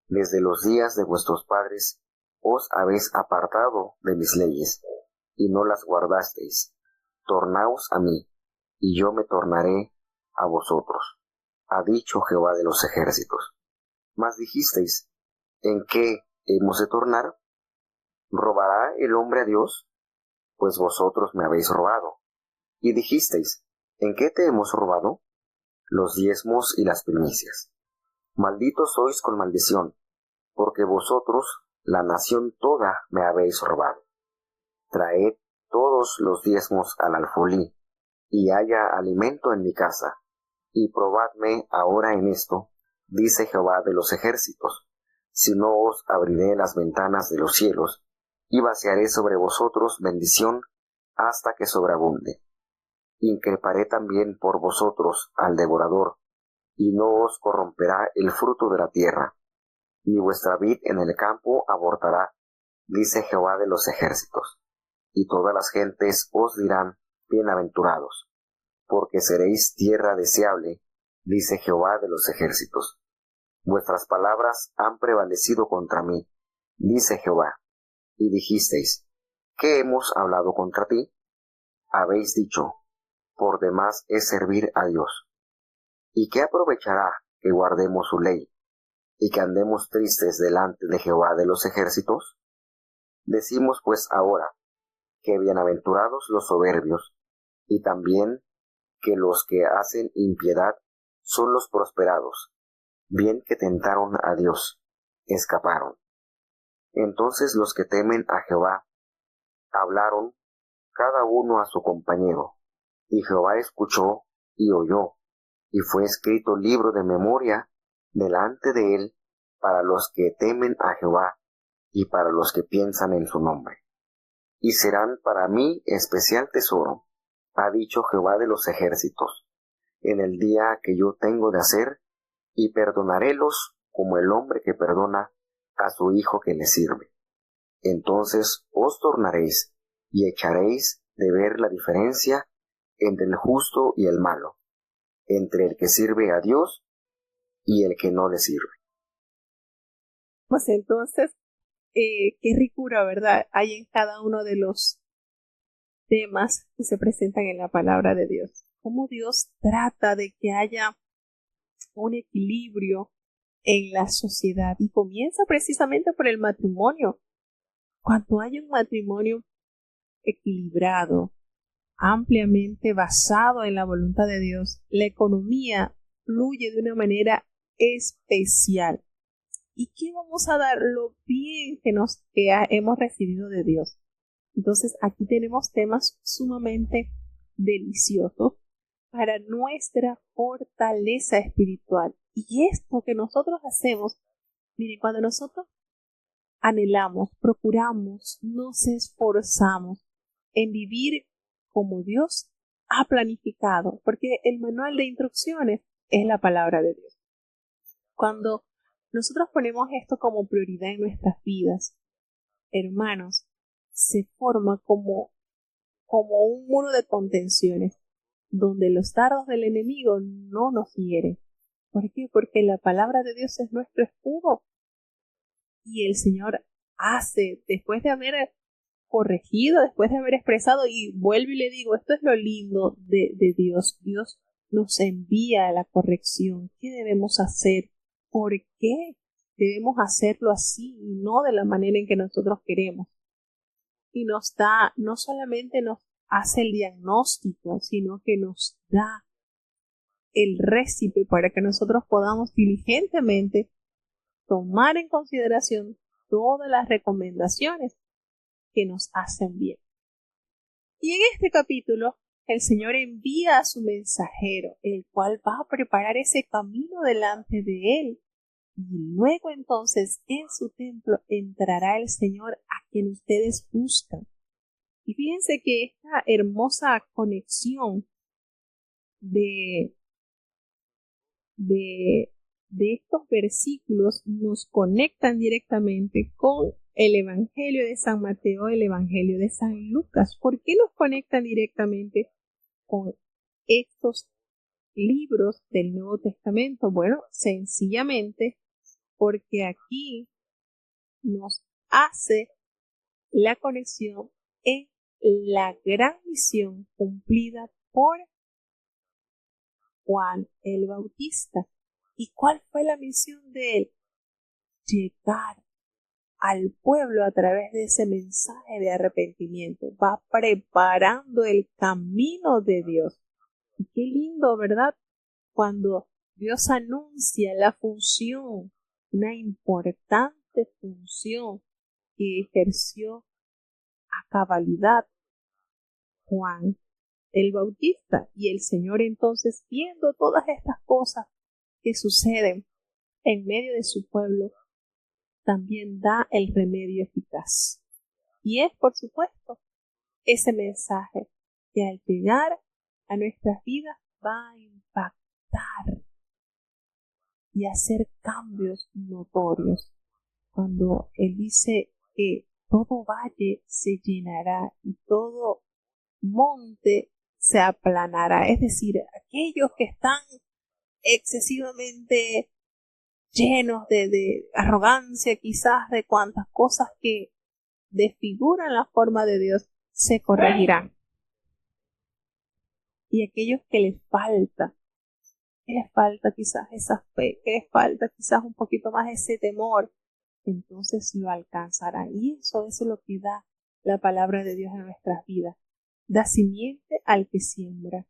Desde los días de vuestros padres os habéis apartado de mis leyes, y no las guardasteis. Tornaos a mí, y yo me tornaré a vosotros, ha dicho Jehová de los ejércitos. Mas dijisteis, ¿en qué hemos de tornar? ¿Robará el hombre a Dios? Pues vosotros me habéis robado. Y dijisteis, ¿en qué te hemos robado? Los diezmos y las primicias. Malditos sois con maldición, porque vosotros, la nación toda, me habéis robado. Traed todos los diezmos al alfolí, y haya alimento en mi casa, y probadme ahora en esto, dice Jehová de los ejércitos, si no os abriré las ventanas de los cielos, y vaciaré sobre vosotros bendición hasta que sobreabunde. Increparé también por vosotros al devorador, y no os corromperá el fruto de la tierra, y vuestra vid en el campo abortará, dice Jehová de los ejércitos. Y todas las gentes os dirán, bienaventurados, porque seréis tierra deseable, dice Jehová de los ejércitos. Vuestras palabras han prevalecido contra mí, dice Jehová, y dijisteis, ¿qué hemos hablado contra ti? Habéis dicho, por demás es servir a Dios. ¿Y qué aprovechará que guardemos su ley, y que andemos tristes delante de Jehová de los ejércitos? Decimos pues ahora, que bienaventurados los soberbios, y también que los que hacen impiedad son los prosperados, bien que tentaron a Dios, escaparon. Entonces los que temen a Jehová hablaron cada uno a su compañero, y Jehová escuchó y oyó, y fue escrito libro de memoria delante de él para los que temen a Jehová y para los que piensan en su nombre. Y serán para mí especial tesoro, ha dicho Jehová de los ejércitos, en el día que yo tengo de hacer, y perdonarélos como el hombre que perdona a su hijo que le sirve. Entonces os tornaréis y echaréis de ver la diferencia entre el justo y el malo, entre el que sirve a Dios y el que no le sirve. Pues entonces, qué ricura, ¿verdad? Hay en cada uno de los temas que se presentan en la palabra de Dios. Cómo Dios trata de que haya un equilibrio en la sociedad y comienza precisamente por el matrimonio. Cuando hay un matrimonio equilibrado, ampliamente basado en la voluntad de Dios, la economía fluye de una manera especial. ¿Y qué vamos a dar? Lo bien que hemos recibido de Dios. Entonces aquí tenemos temas sumamente deliciosos para nuestra fortaleza espiritual. Y esto que nosotros hacemos, miren, cuando nosotros anhelamos, procuramos, nos esforzamos en vivir como Dios ha planificado, porque el manual de instrucciones es la palabra de Dios. Cuando nosotros ponemos esto como prioridad en nuestras vidas, hermanos, se forma como un muro de contenciones, donde los dardos del enemigo no nos hieren. ¿Por qué? Porque la palabra de Dios es nuestro escudo. Y el Señor hace, después de haber corregido, después de haber expresado, y vuelvo y le digo, esto es lo lindo de Dios. Dios nos envía la corrección. ¿Qué debemos hacer? ¿Por qué debemos hacerlo así y no de la manera en que nosotros queremos? Y nos da, no solamente nos hace el diagnóstico, sino que nos da el récipe para que nosotros podamos diligentemente tomar en consideración todas las recomendaciones que nos hacen bien. Y en este capítulo, el Señor envía a su mensajero, el cual va a preparar ese camino delante de él. Y luego entonces en su templo entrará el Señor a quien ustedes buscan. Y fíjense que esta hermosa conexión de estos versículos nos conectan directamente con el Evangelio de San Mateo, el Evangelio de San Lucas. ¿Por qué nos conectan directamente con estos libros del Nuevo Testamento? Bueno, sencillamente porque aquí nos hace la conexión en la gran misión cumplida por Juan el Bautista. ¿Y cuál fue la misión de él? Llegar al pueblo a través de ese mensaje de arrepentimiento. Va preparando el camino de Dios. Y qué lindo, ¿verdad? Cuando Dios anuncia la función, una importante función que ejerció a cabalidad Juan el Bautista. Y el Señor entonces, viendo todas estas cosas que suceden en medio de su pueblo, también da el remedio eficaz. Y es, por supuesto, ese mensaje que al llegar a nuestras vidas va a impactar y hacer cambios notorios. Cuando Él dice que todo valle se llenará y todo monte se aplanará, es decir, aquellos que están excesivamente llenos de arrogancia, quizás de cuantas cosas que desfiguran la forma de Dios, se corregirán. Y aquellos que les falta quizás esa fe, que les falta quizás un poquito más ese temor, entonces lo alcanzarán. Y eso es lo que da la palabra de Dios en nuestras vidas. Da simiente al que siembra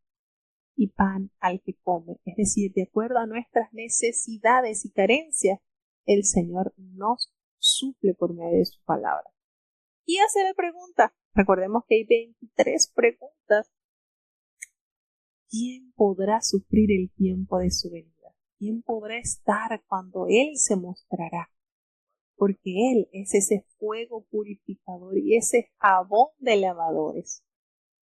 y pan al que come. Es decir, de acuerdo a nuestras necesidades y carencias, el Señor nos suple por medio de su palabra. Y hace la pregunta, recordemos que hay 23 preguntas. ¿Quién podrá sufrir el tiempo de su venida? ¿Quién podrá estar cuando Él se mostrará? Porque Él es ese fuego purificador y ese jabón de lavadores.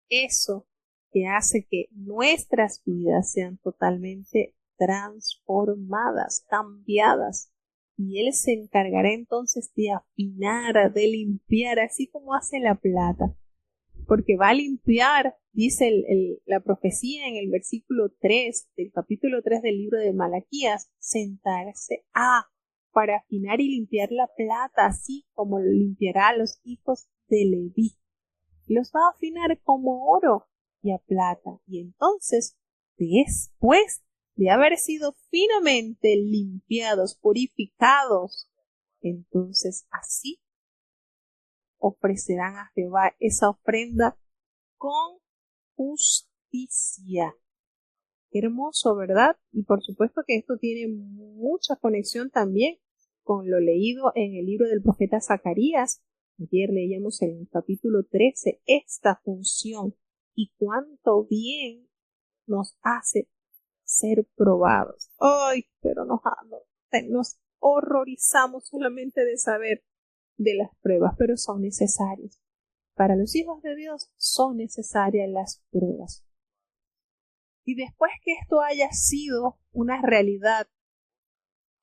Eso que hace que nuestras vidas sean totalmente transformadas, cambiadas. Y Él se encargará entonces de afinar, de limpiar, así como hace la plata. Porque va a limpiar, dice la profecía en el versículo 3 del capítulo 3 del libro de Malaquías, sentarse para afinar y limpiar la plata, así como lo limpiará a los hijos de Leví. Los va a afinar como oro y a plata. Y entonces, después de haber sido finamente limpiados, purificados, entonces así ofrecerán a Jehová esa ofrenda con justicia. Hermoso, ¿verdad? Y por supuesto que esto tiene mucha conexión también con lo leído en el libro del profeta Zacarías. Ayer leíamos en el capítulo 13 esta función y cuánto bien nos hace ser probados. ¡Ay! Pero nos horrorizamos solamente de saber de las pruebas, pero son necesarias. Para los hijos de Dios son necesarias las pruebas. Y después que esto haya sido una realidad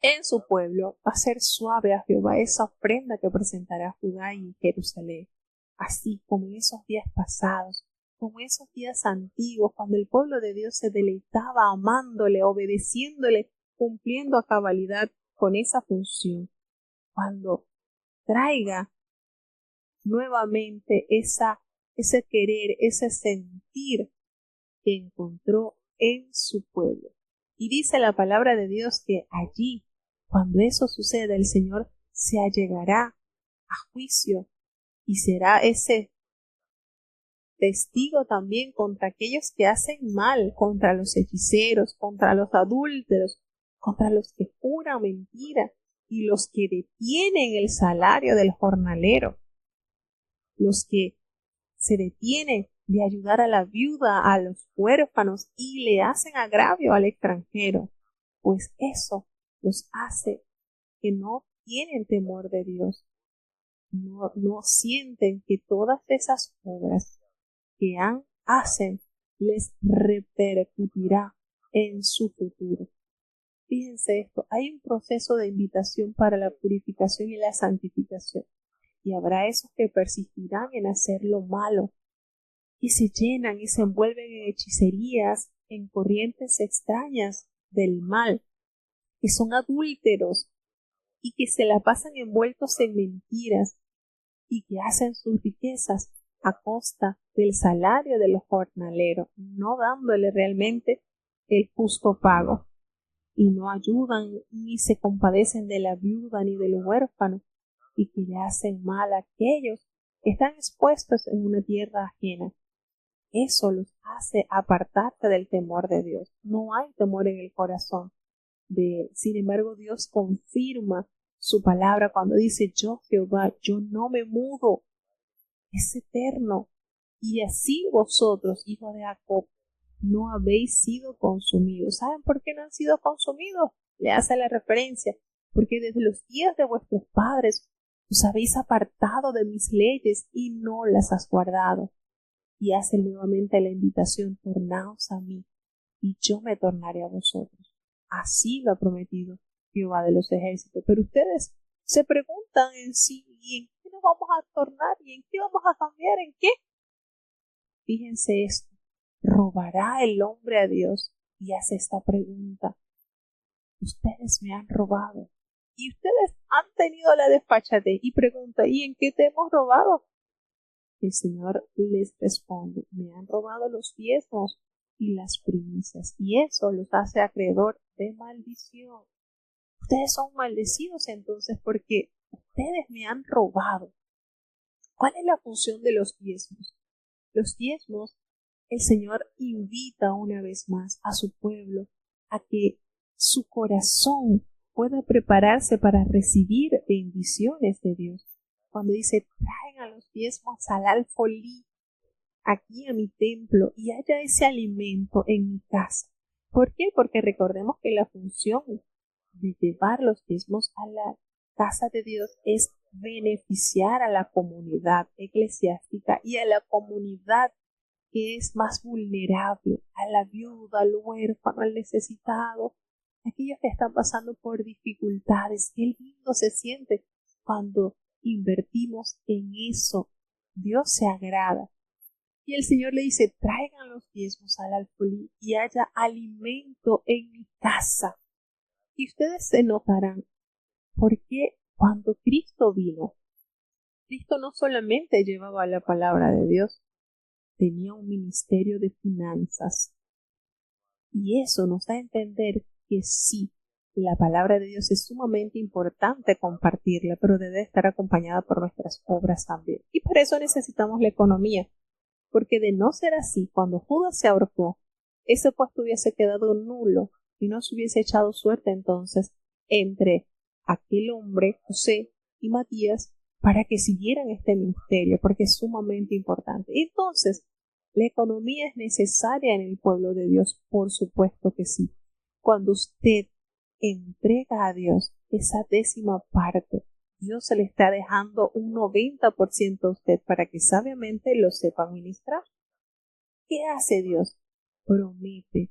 en su pueblo, va a ser suave a Jehová esa ofrenda que presentará Judá y Jerusalén, así como en esos días pasados, como en esos días antiguos, cuando el pueblo de Dios se deleitaba amándole, obedeciéndole, cumpliendo a cabalidad con esa función. Cuando traiga nuevamente ese querer, ese sentir que encontró en su pueblo. Y dice la palabra de Dios que allí, cuando eso suceda, el Señor se allegará a juicio y será ese testigo también contra aquellos que hacen mal, contra los hechiceros, contra los adúlteros, contra los que juran mentira y los que detienen el salario del jornalero, los que se detienen de ayudar a la viuda, a los huérfanos y le hacen agravio al extranjero, pues eso los hace que no tienen temor de Dios, no sienten que todas esas obras que hacen les repercutirá en su futuro. Fíjense esto, hay un proceso de invitación para la purificación y la santificación, y habrá esos que persistirán en hacer lo malo, y se llenan y se envuelven en hechicerías, en corrientes extrañas del mal, que son adúlteros y que se la pasan envueltos en mentiras y que hacen sus riquezas a costa del salario de los jornaleros, no dándole realmente el justo pago, y no ayudan ni se compadecen de la viuda ni del huérfano, y que le hacen mal a aquellos que están expuestos en una tierra ajena. Eso los hace apartarse del temor de Dios. No hay temor en el corazón de él. Sin embargo, Dios confirma su palabra cuando dice: yo, Jehová, yo no me mudo. Es eterno. Y así vosotros, hijos de Jacob, no habéis sido consumidos. ¿Saben por qué no han sido consumidos? Le hace la referencia. Porque desde los días de vuestros padres Os habéis apartado de mis leyes y no las has guardado. Y hace nuevamente la invitación, tornaos a mí, y yo me tornaré a vosotros. Así lo ha prometido Jehová de los ejércitos. Pero ustedes se preguntan en sí, ¿y en qué nos vamos a tornar? ¿Y en qué vamos a cambiar? ¿En qué? Fíjense esto. ¿Robará el hombre a Dios? Y hace esta pregunta. Ustedes me han robado. Y ustedes han tenido la desfachatez y pregunta, ¿y en qué te hemos robado? El Señor les responde, me han robado los diezmos y las primicias, y eso los hace acreedor de maldición. Ustedes son maldecidos entonces porque ustedes me han robado. ¿Cuál es la función de los diezmos? Los diezmos, el Señor invita una vez más a su pueblo a que su corazón pueda prepararse para recibir bendiciones de Dios. Cuando dice, traigan los diezmos al alfolí, aquí a mi templo, y haya ese alimento en mi casa. ¿Por qué? Porque recordemos que la función de llevar los diezmos a la casa de Dios es beneficiar a la comunidad eclesiástica y a la comunidad que es más vulnerable, a la viuda, al huérfano, al necesitado, aquellos que están pasando por dificultades. Qué lindo se siente cuando invertimos en eso. Dios se agrada. Y el Señor le dice, traigan los diezmos al alfolí y haya alimento en mi casa. Y ustedes se notarán, porque cuando Cristo vino, Cristo no solamente llevaba la palabra de Dios, tenía un ministerio de finanzas. Y eso nos da a entender que sí, la palabra de Dios es sumamente importante compartirla, pero debe estar acompañada por nuestras obras también. Y para eso necesitamos la economía, porque de no ser así, cuando Judas se ahorcó, ese puesto hubiese quedado nulo y no se hubiese echado suerte entonces entre aquel hombre, José y Matías, para que siguieran este ministerio, porque es sumamente importante. Entonces, ¿la economía es necesaria en el pueblo de Dios? Por supuesto que sí. Cuando usted entrega a Dios esa décima parte, Dios se le está dejando un 90% a usted para que sabiamente lo sepa administrar. ¿Qué hace Dios? Promete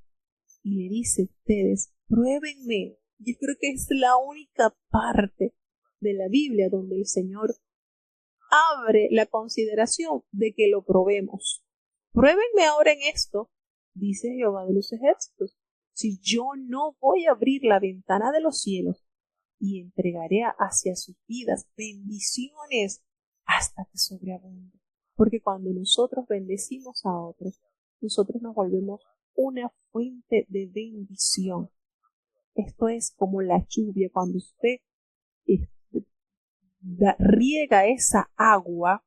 y le dice a ustedes, pruébenme. Yo creo que es la única parte de la Biblia donde el Señor abre la consideración de que lo probemos. Pruébenme ahora en esto, dice Jehová de los ejércitos, si yo no voy a abrir la ventana de los cielos y entregaré hacia sus vidas bendiciones hasta que sobreabunde. Porque cuando nosotros bendecimos a otros, nosotros nos volvemos una fuente de bendición. Esto es como la lluvia, cuando usted riega esa agua,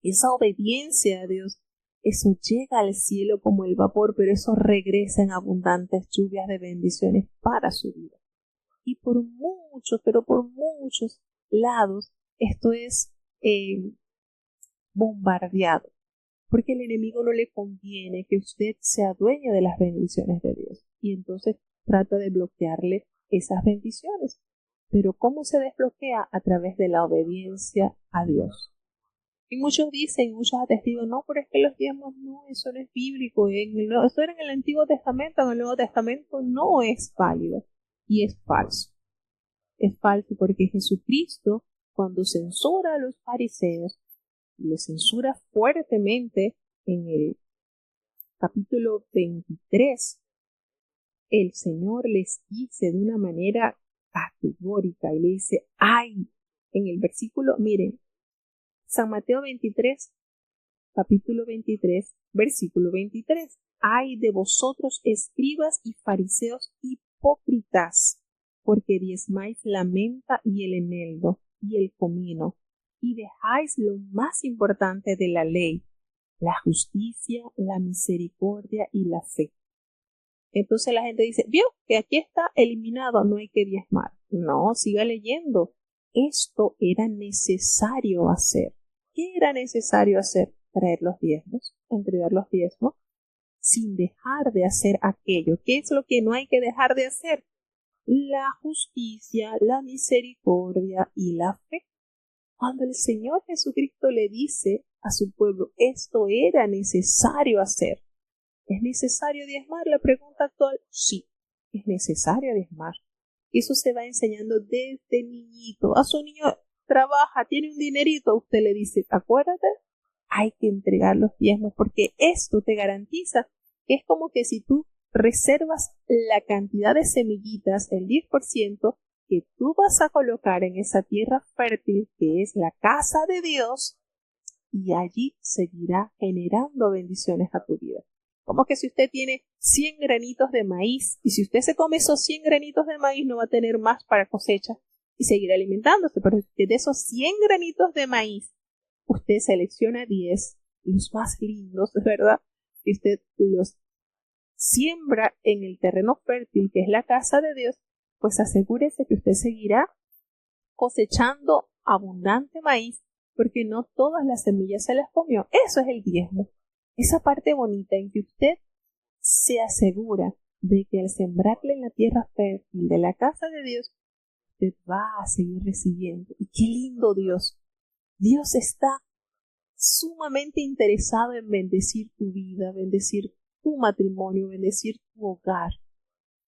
esa obediencia a Dios, eso llega al cielo como el vapor, pero eso regresa en abundantes lluvias de bendiciones para su vida. Y por muchos, pero por muchos lados, esto es bombardeado, porque al enemigo no le conviene que usted sea dueño de las bendiciones de Dios, y entonces trata de bloquearle esas bendiciones. Pero ¿cómo se desbloquea? A través de la obediencia a Dios. Y muchos dicen, muchos atestigan, no, pero es que los diezmos no, eso no es bíblico, eso era en el Antiguo Testamento, en el Nuevo Testamento no es válido. Y es falso. Es falso porque Jesucristo, cuando censura a los fariseos, los censura fuertemente en el capítulo 23, el Señor les dice de una manera categórica y le dice, ¡ay! En el versículo, miren, San Mateo 23, capítulo 23, versículo 23. ¡Ay de vosotros, escribas y fariseos hipócritas! Porque diezmáis la menta y el eneldo y el comino, y dejáis lo más importante de la ley, la justicia, la misericordia y la fe. Entonces la gente dice, vio que aquí está eliminado, no hay que diezmar. No, siga leyendo. Esto era necesario hacer. ¿Qué era necesario hacer? Traer los diezmos, entregar los diezmos, sin dejar de hacer aquello. ¿Qué es lo que no hay que dejar de hacer? La justicia, la misericordia y la fe. Cuando el Señor Jesucristo le dice a su pueblo, esto era necesario hacer. ¿Es necesario diezmar? La pregunta actual, sí, es necesario diezmar. Eso se va enseñando desde niñito. A su niño trabaja, tiene un dinerito, usted le dice, acuérdate, hay que entregar los diezmos porque esto te garantiza que es como que si tú reservas la cantidad de semillitas, el 10%, que tú vas a colocar en esa tierra fértil que es la casa de Dios, y allí seguirá generando bendiciones a tu vida. Como que si usted tiene 100 granitos de maíz y si usted se come esos 100 granitos de maíz no va a tener más para cosecha y seguir alimentándose, pero de esos 100 granitos de maíz usted selecciona 10, los más lindos, ¿verdad? Y usted los siembra en el terreno fértil que es la casa de Dios, pues asegúrese que usted seguirá cosechando abundante maíz porque no todas las semillas se las comió. Eso es el diezmo. Esa parte bonita en que usted se asegura de que al sembrarle en la tierra fértil de la casa de Dios, usted va a seguir recibiendo. Y qué lindo Dios. Dios está sumamente interesado en bendecir tu vida, bendecir tu matrimonio, bendecir tu hogar.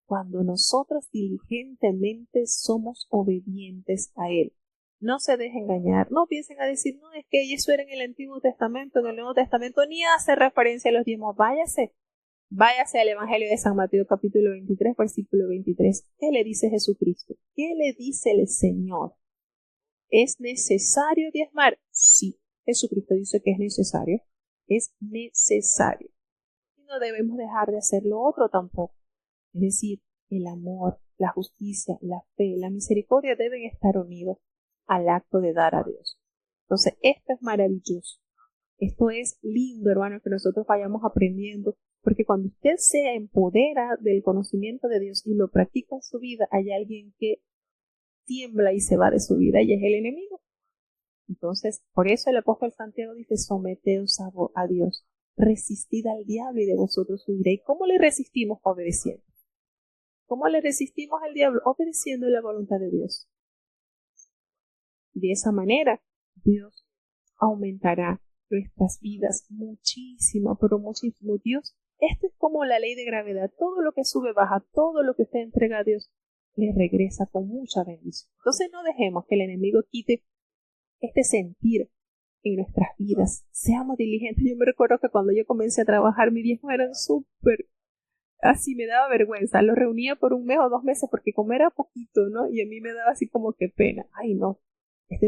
Cuando nosotros diligentemente somos obedientes a Él. No se dejen engañar, no piensen a decir, no, es que eso era en el Antiguo Testamento, en el Nuevo Testamento, ni hace referencia a los diezmos. Váyase al Evangelio de San Mateo capítulo 23, versículo 23. ¿Qué le dice Jesucristo? ¿Qué le dice el Señor? ¿Es necesario diezmar? Sí, Jesucristo dice que es necesario. Es necesario. Y no debemos dejar de hacer lo otro tampoco. Es decir, el amor, la justicia, la fe, la misericordia deben estar unidos al acto de dar a Dios. Entonces, esto es maravilloso. Esto es lindo, hermano, que nosotros vayamos aprendiendo, porque cuando usted se empodera del conocimiento de Dios y lo practica en su vida, hay alguien que tiembla y se va de su vida y es el enemigo. Entonces, por eso el apóstol Santiago dice, someteos a Dios, resistid al diablo y de vosotros huiré. ¿Y cómo le resistimos? Obedeciendo. ¿Cómo le resistimos al diablo? Obedeciendo la voluntad de Dios. De esa manera, Dios aumentará nuestras vidas muchísimo, pero muchísimo. Dios, esto es como la ley de gravedad. Todo lo que sube, baja, todo lo que usted entrega a Dios, le regresa con mucha bendición. Entonces no dejemos que el enemigo quite este sentir en nuestras vidas. Seamos diligentes. Yo me recuerdo que cuando yo comencé a trabajar, mis viejos eran súper, así me daba vergüenza. Los reunía por 1 mes o 2 meses porque como era poquito, ¿no? Y a mí me daba así como que pena. Ay, no,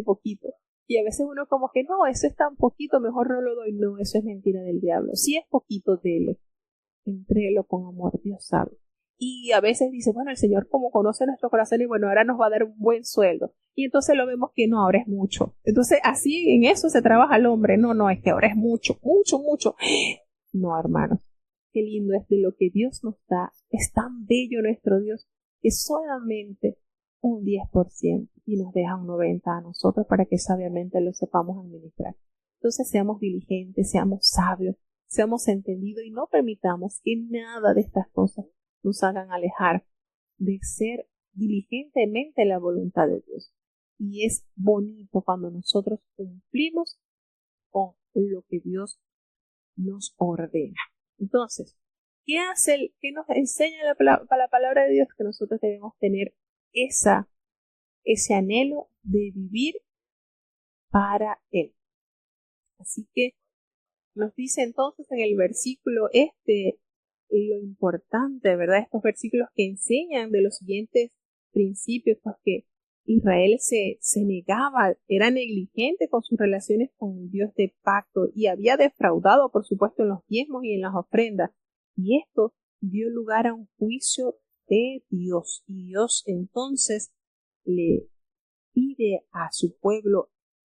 poquito. Y a veces uno como que no, eso es tan poquito, mejor no lo doy. No, eso es mentira del diablo. Si es poquito, dele. Entréguelo con amor, Dios sabe. Y a veces dice, bueno, el Señor como conoce nuestro corazón y bueno, ahora nos va a dar un buen sueldo. Y entonces lo vemos que no, ahora es mucho. Entonces así en eso se trabaja el hombre. No, no, es que ahora es mucho, mucho, mucho. No, hermanos. Qué lindo es de lo que Dios nos da. Es tan bello nuestro Dios que solamente un 10% y nos deja un 90% a nosotros para que sabiamente lo sepamos administrar. Entonces seamos diligentes, seamos sabios, seamos entendidos y no permitamos que nada de estas cosas nos hagan alejar de ser diligentemente la voluntad de Dios. Y es bonito cuando nosotros cumplimos con lo que Dios nos ordena. Entonces, ¿qué nos enseña la palabra de Dios? Que nosotros debemos tener ese anhelo de vivir para Él. Así que nos dice entonces en el versículo lo importante, ¿verdad? Estos versículos que enseñan de los siguientes principios, pues que Israel se negaba, era negligente con sus relaciones con el Dios de pacto y había defraudado, por supuesto, en los diezmos y en las ofrendas. Y esto dio lugar a un juicio de Dios. Y Dios entonces le pide a su pueblo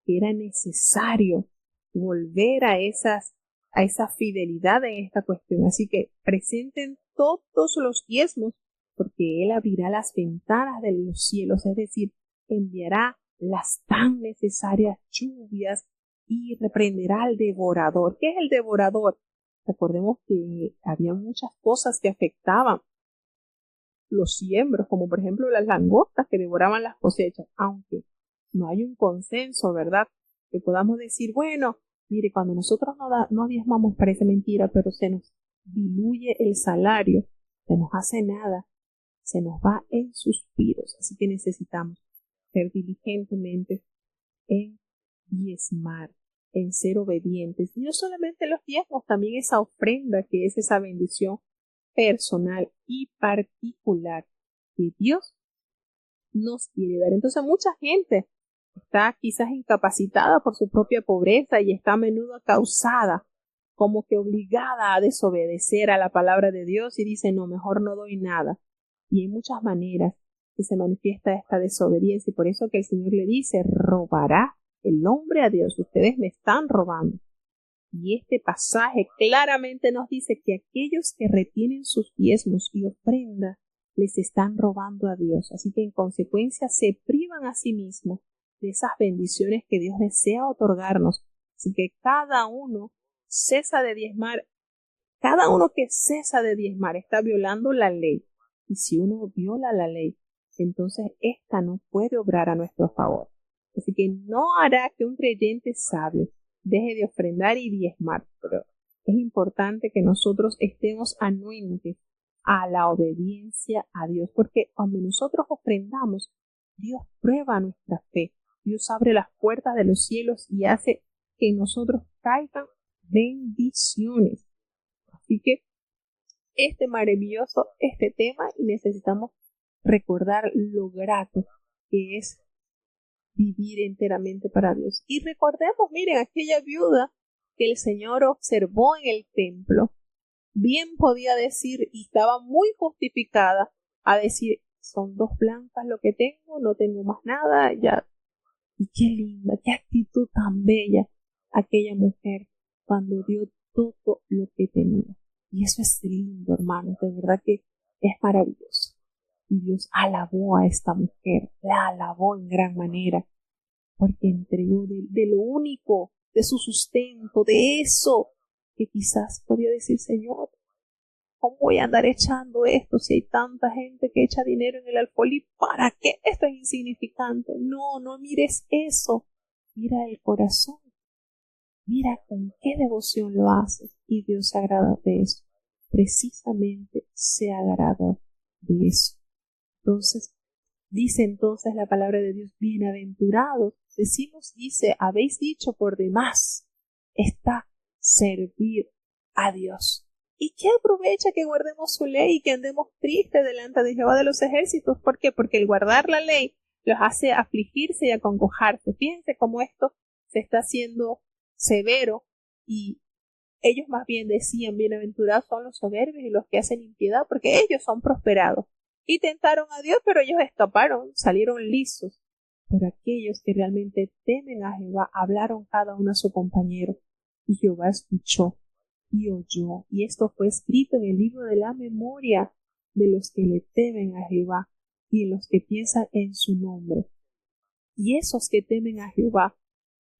que era necesario volver a esa fidelidad en esta cuestión. Así que presenten todos los diezmos porque Él abrirá las ventanas de los cielos, es decir, enviará las tan necesarias lluvias y reprenderá al devorador. ¿Qué es el devorador? Recordemos que había muchas cosas que afectaban los siembros, como por ejemplo las langostas que devoraban las cosechas, aunque no hay un consenso, ¿verdad? Que podamos decir, bueno, mire, cuando nosotros no diezmamos parece mentira, pero se nos diluye el salario, se nos hace nada, se nos va en suspiros. Así que necesitamos ser diligentemente en diezmar, en ser obedientes. Y no solamente los diezmos, también esa ofrenda que es esa bendición personal y particular que Dios nos quiere dar. Entonces mucha gente está quizás incapacitada por su propia pobreza y está a menudo causada, como que obligada a desobedecer a la palabra de Dios y dice, no, mejor no doy nada. Y hay muchas maneras que se manifiesta esta desobediencia y por eso que el Señor le dice, robará el hombre a Dios, ustedes me están robando. Y este pasaje claramente nos dice que aquellos que retienen sus diezmos y ofrendas les están robando a Dios. Así que en consecuencia se privan a sí mismos de esas bendiciones que Dios desea otorgarnos. Así que cada uno cesa de diezmar. Cada uno que cesa de diezmar está violando la ley. Y si uno viola la ley, entonces ésta no puede obrar a nuestro favor. Así que no hará que un creyente sabio deje de ofrendar y diezmar. Pero es importante que nosotros estemos anuentes a la obediencia a Dios, porque cuando nosotros ofrendamos, Dios prueba nuestra fe. Dios abre las puertas de los cielos y hace que nosotros caigan bendiciones. Así que maravilloso este tema y necesitamos recordar lo grato que es vivir enteramente para Dios. Y recordemos, miren, aquella viuda que el Señor observó en el templo, bien podía decir, y estaba muy justificada a decir, son 2 blancas lo que tengo, no tengo más nada, ya. Y qué linda, qué actitud tan bella aquella mujer cuando dio todo lo que tenía. Y eso es lindo, hermanos, de verdad que es maravilloso. Y Dios alabó a esta mujer, la alabó en gran manera, porque entregó de lo único, de su sustento, de eso que quizás podía decir, Señor, ¿cómo voy a andar echando esto si hay tanta gente que echa dinero en el alfolí? ¿Para qué? Esto es insignificante. No, no mires eso. Mira el corazón. Mira con qué devoción lo haces. Y Dios se agrada de eso. Precisamente se agradó de eso. Dice la palabra de Dios, bienaventurados. Dice, habéis dicho por demás, está servir a Dios. ¿Y qué aprovecha que guardemos su ley y que andemos tristes delante de Jehová de los ejércitos? ¿Por qué? Porque el guardar la ley los hace afligirse y acongojarse. Fíjense cómo esto se está haciendo severo y ellos más bien decían, bienaventurados son los soberbios y los que hacen impiedad, porque ellos son prosperados. Y tentaron a Dios, pero ellos escaparon, salieron lisos. Pero aquellos que realmente temen a Jehová hablaron cada uno a su compañero, y Jehová escuchó y oyó. Y esto fue escrito en el libro de la memoria de los que le temen a Jehová y de los que piensan en su nombre. Y esos que temen a Jehová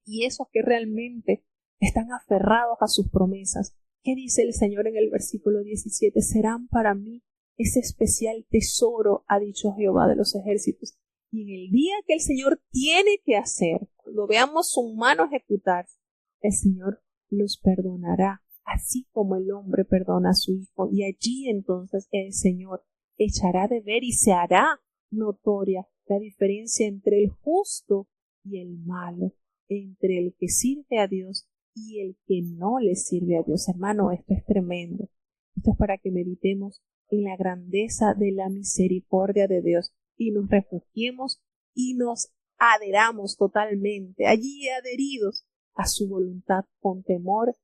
y esos que realmente están aferrados a sus promesas. ¿Qué dice el Señor en el versículo 17? Serán para mí ese especial tesoro, ha dicho Jehová de los ejércitos. Y en el día que el Señor tiene que hacer, cuando veamos su mano ejecutarse, el Señor los perdonará, así como el hombre perdona a su hijo. Y allí entonces el Señor echará de ver y se hará notoria la diferencia entre el justo y el malo, entre el que sirve a Dios y el que no le sirve a Dios. Hermano, esto es tremendo. Esto es para que meditemos en la grandeza de la misericordia de Dios y nos refugiemos y nos adheramos totalmente, allí adheridos a su voluntad con temor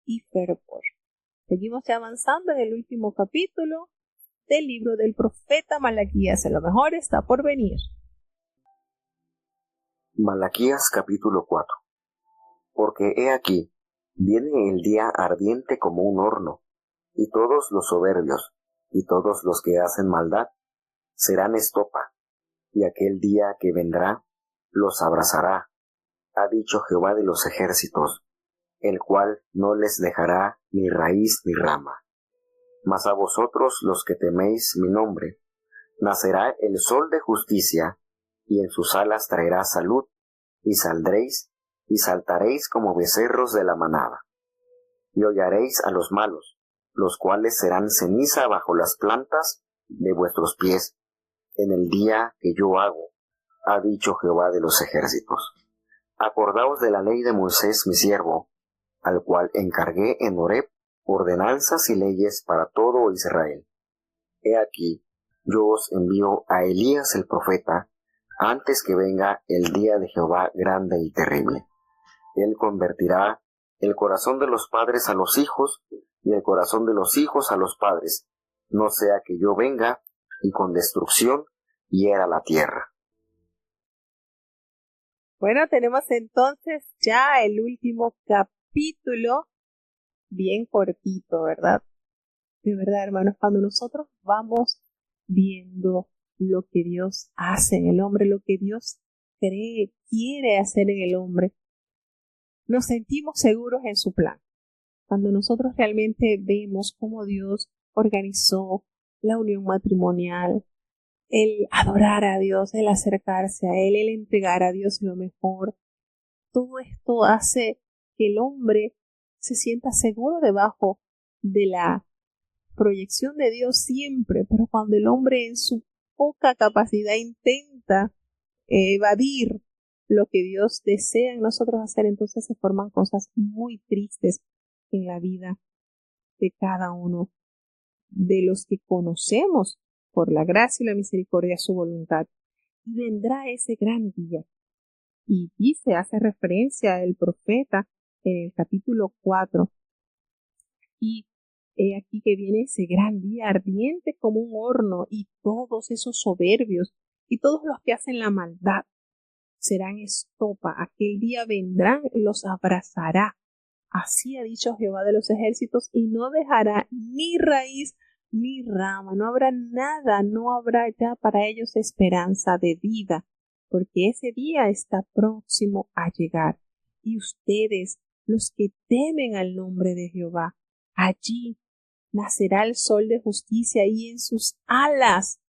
y fervor. Seguimos avanzando en el último capítulo del libro del profeta Malaquías. Lo mejor está por venir. Malaquías capítulo 4. Porque he aquí, viene el día ardiente como un horno, y todos los soberbios, y todos los que hacen maldad, serán estopa, y aquel día que vendrá, los abrazará, ha dicho Jehová de los ejércitos, el cual no les dejará ni raíz ni rama. Mas a vosotros los que teméis mi nombre, nacerá el sol de justicia, y en sus alas traerá salud, y saldréis y saltaréis como becerros de la manada. Y hollaréis a los malos, los cuales serán ceniza bajo las plantas de vuestros pies, en el día que yo hago, ha dicho Jehová de los ejércitos. Acordaos de la ley de Moisés mi siervo, al cual encargué en Horeb ordenanzas y leyes para todo Israel. He aquí, yo os envío a Elías el profeta, antes que venga el día de Jehová grande y terrible. Él convertirá el corazón de los padres a los hijos, y el corazón de los hijos a los padres, no sea que yo venga y con destrucción hiera la tierra. Bueno, tenemos entonces ya el último capítulo, bien cortito, ¿verdad? De verdad, hermanos, cuando nosotros vamos viendo lo que Dios hace en el hombre, lo que Dios quiere hacer en el hombre, nos sentimos seguros en su plan. Cuando nosotros realmente vemos cómo Dios organizó la unión matrimonial, el adorar a Dios, el acercarse a Él, el entregar a Dios lo mejor, todo esto hace que el hombre se sienta seguro debajo de la proyección de Dios siempre, pero cuando el hombre en su poca capacidad intenta evadir lo que Dios desea en nosotros hacer, entonces se forman cosas muy tristes en la vida de cada uno de los que conocemos por la gracia y la misericordia su voluntad. Y vendrá ese gran día. Y dice, hace referencia el profeta en el capítulo 4. Y he aquí que viene ese gran día ardiente como un horno, y todos esos soberbios y todos los que hacen la maldad serán estopa. Aquel día vendrán y los abrazará. Así ha dicho Jehová de los ejércitos, y no dejará ni raíz ni rama, no habrá nada, no habrá ya para ellos esperanza de vida, porque ese día está próximo a llegar. Y ustedes, los que temen al nombre de Jehová, allí nacerá el sol de justicia, y en sus alas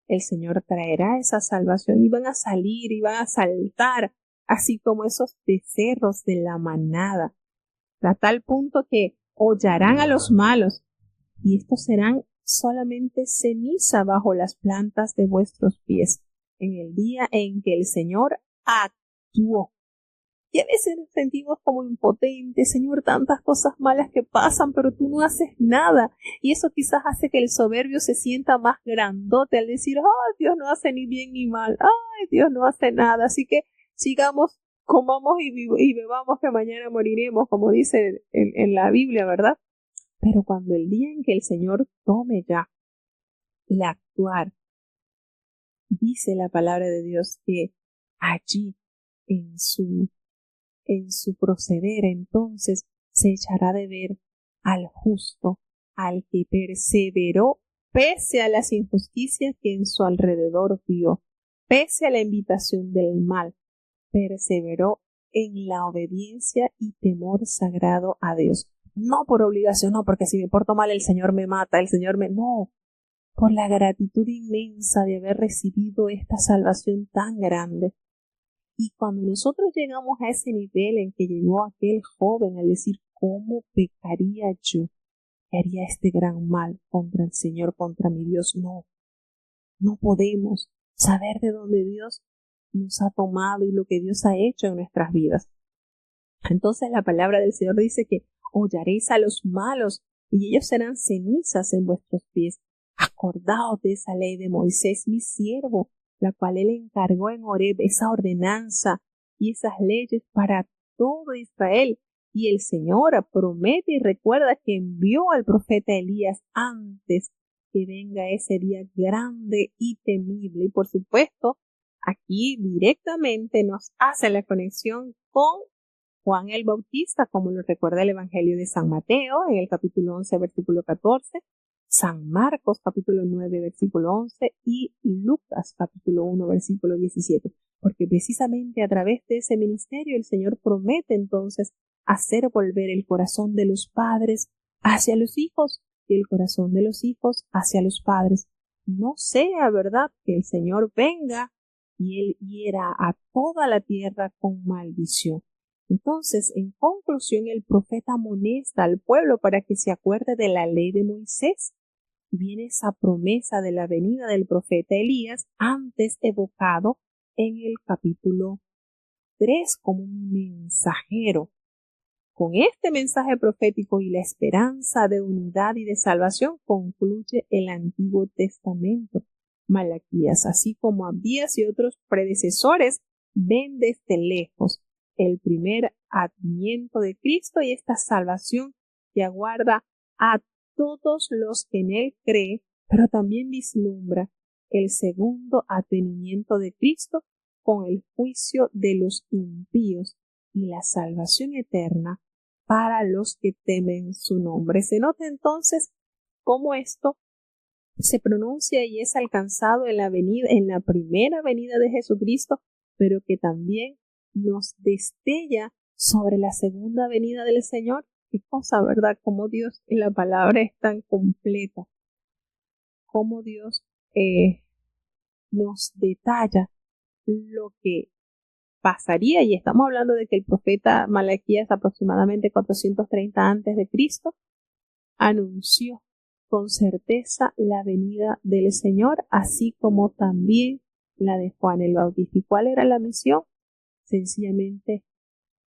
el Señor traerá esa salvación, y van a salir y van a saltar, así como esos becerros de la manada, a tal punto que hollarán a los malos, y estos serán solamente ceniza bajo las plantas de vuestros pies, en el día en que el Señor actuó. Y a veces nos sentimos como impotentes, Señor, tantas cosas malas que pasan, pero tú no haces nada. Y eso quizás hace que el soberbio se sienta más grandote al decir, ay, Dios no hace ni bien ni mal, ay, Dios no hace nada. Así que sigamos, comamos y bebamos, que mañana moriremos, como dice en la Biblia, ¿verdad? Pero cuando el día en que el Señor tome ya el actuar, dice la palabra de Dios que allí en su proceder entonces se echará de ver al justo, al que perseveró pese a las injusticias que en su alrededor vio, pese a la invitación del mal, perseveró en la obediencia y temor sagrado a Dios. No por obligación, no, porque si me porto mal el Señor me mata, no, por la gratitud inmensa de haber recibido esta salvación tan grande. Y cuando nosotros llegamos a ese nivel en que llegó aquel joven al decir, ¿cómo pecaría yo? ¿Qué haría este gran mal contra el Señor, contra mi Dios? No podemos saber de dónde Dios nos ha tomado y lo que Dios ha hecho en nuestras vidas. Entonces la palabra del Señor dice que hollaréis a los malos, y ellos serán cenizas en vuestros pies. Acordaos de esa ley de Moisés, mi siervo, la cual él encargó en Horeb, esa ordenanza y esas leyes para todo Israel. Y el Señor promete y recuerda que envió al profeta Elías antes que venga ese día grande y temible. Y por supuesto, aquí directamente nos hace la conexión con Juan el Bautista, como lo recuerda el Evangelio de San Mateo en el capítulo 11, versículo 14, San Marcos capítulo 9, versículo 11 y Lucas capítulo 1, versículo 17, porque precisamente a través de ese ministerio el Señor promete entonces hacer volver el corazón de los padres hacia los hijos y el corazón de los hijos hacia los padres. No sea verdad que el Señor venga y él hiera a toda la tierra con maldición. Entonces, en conclusión, el profeta amonesta al pueblo para que se acuerde de la ley de Moisés. Viene esa promesa de la venida del profeta Elías, antes evocado en el capítulo 3 como un mensajero. Con este mensaje profético y la esperanza de unidad y de salvación concluye el Antiguo Testamento. Malaquías, así como Abdías y otros predecesores, ven desde lejos el primer adviento de Cristo y esta salvación que aguarda a todos los que en él creen, pero también vislumbra el segundo advenimiento de Cristo con el juicio de los impíos y la salvación eterna para los que temen su nombre. Se nota entonces cómo esto se pronuncia y es alcanzado en la primera venida de Jesucristo, pero que también nos destella sobre la segunda venida del Señor. Qué cosa, ¿verdad? Cómo Dios en la palabra es tan completa. Cómo Dios nos detalla lo que pasaría, y estamos hablando de que el profeta Malaquías aproximadamente 430 antes de Cristo anunció con certeza la venida del Señor, así como también la de Juan el Bautista. ¿Y cuál era la misión? Sencillamente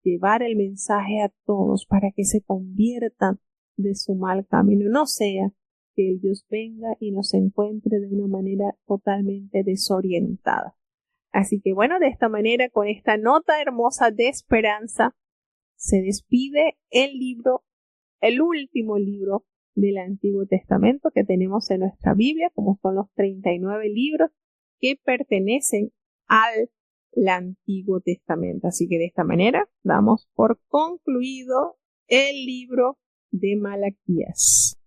llevar el mensaje a todos para que se conviertan de su mal camino. No sea que el Dios venga y nos encuentre de una manera totalmente desorientada. Así que bueno, de esta manera, con esta nota hermosa de esperanza, se despide el libro, el último libro del Antiguo Testamento que tenemos en nuestra Biblia, como son los 39 libros que pertenecen al Antiguo Testamento. Así que de esta manera damos por concluido el libro de Malaquías.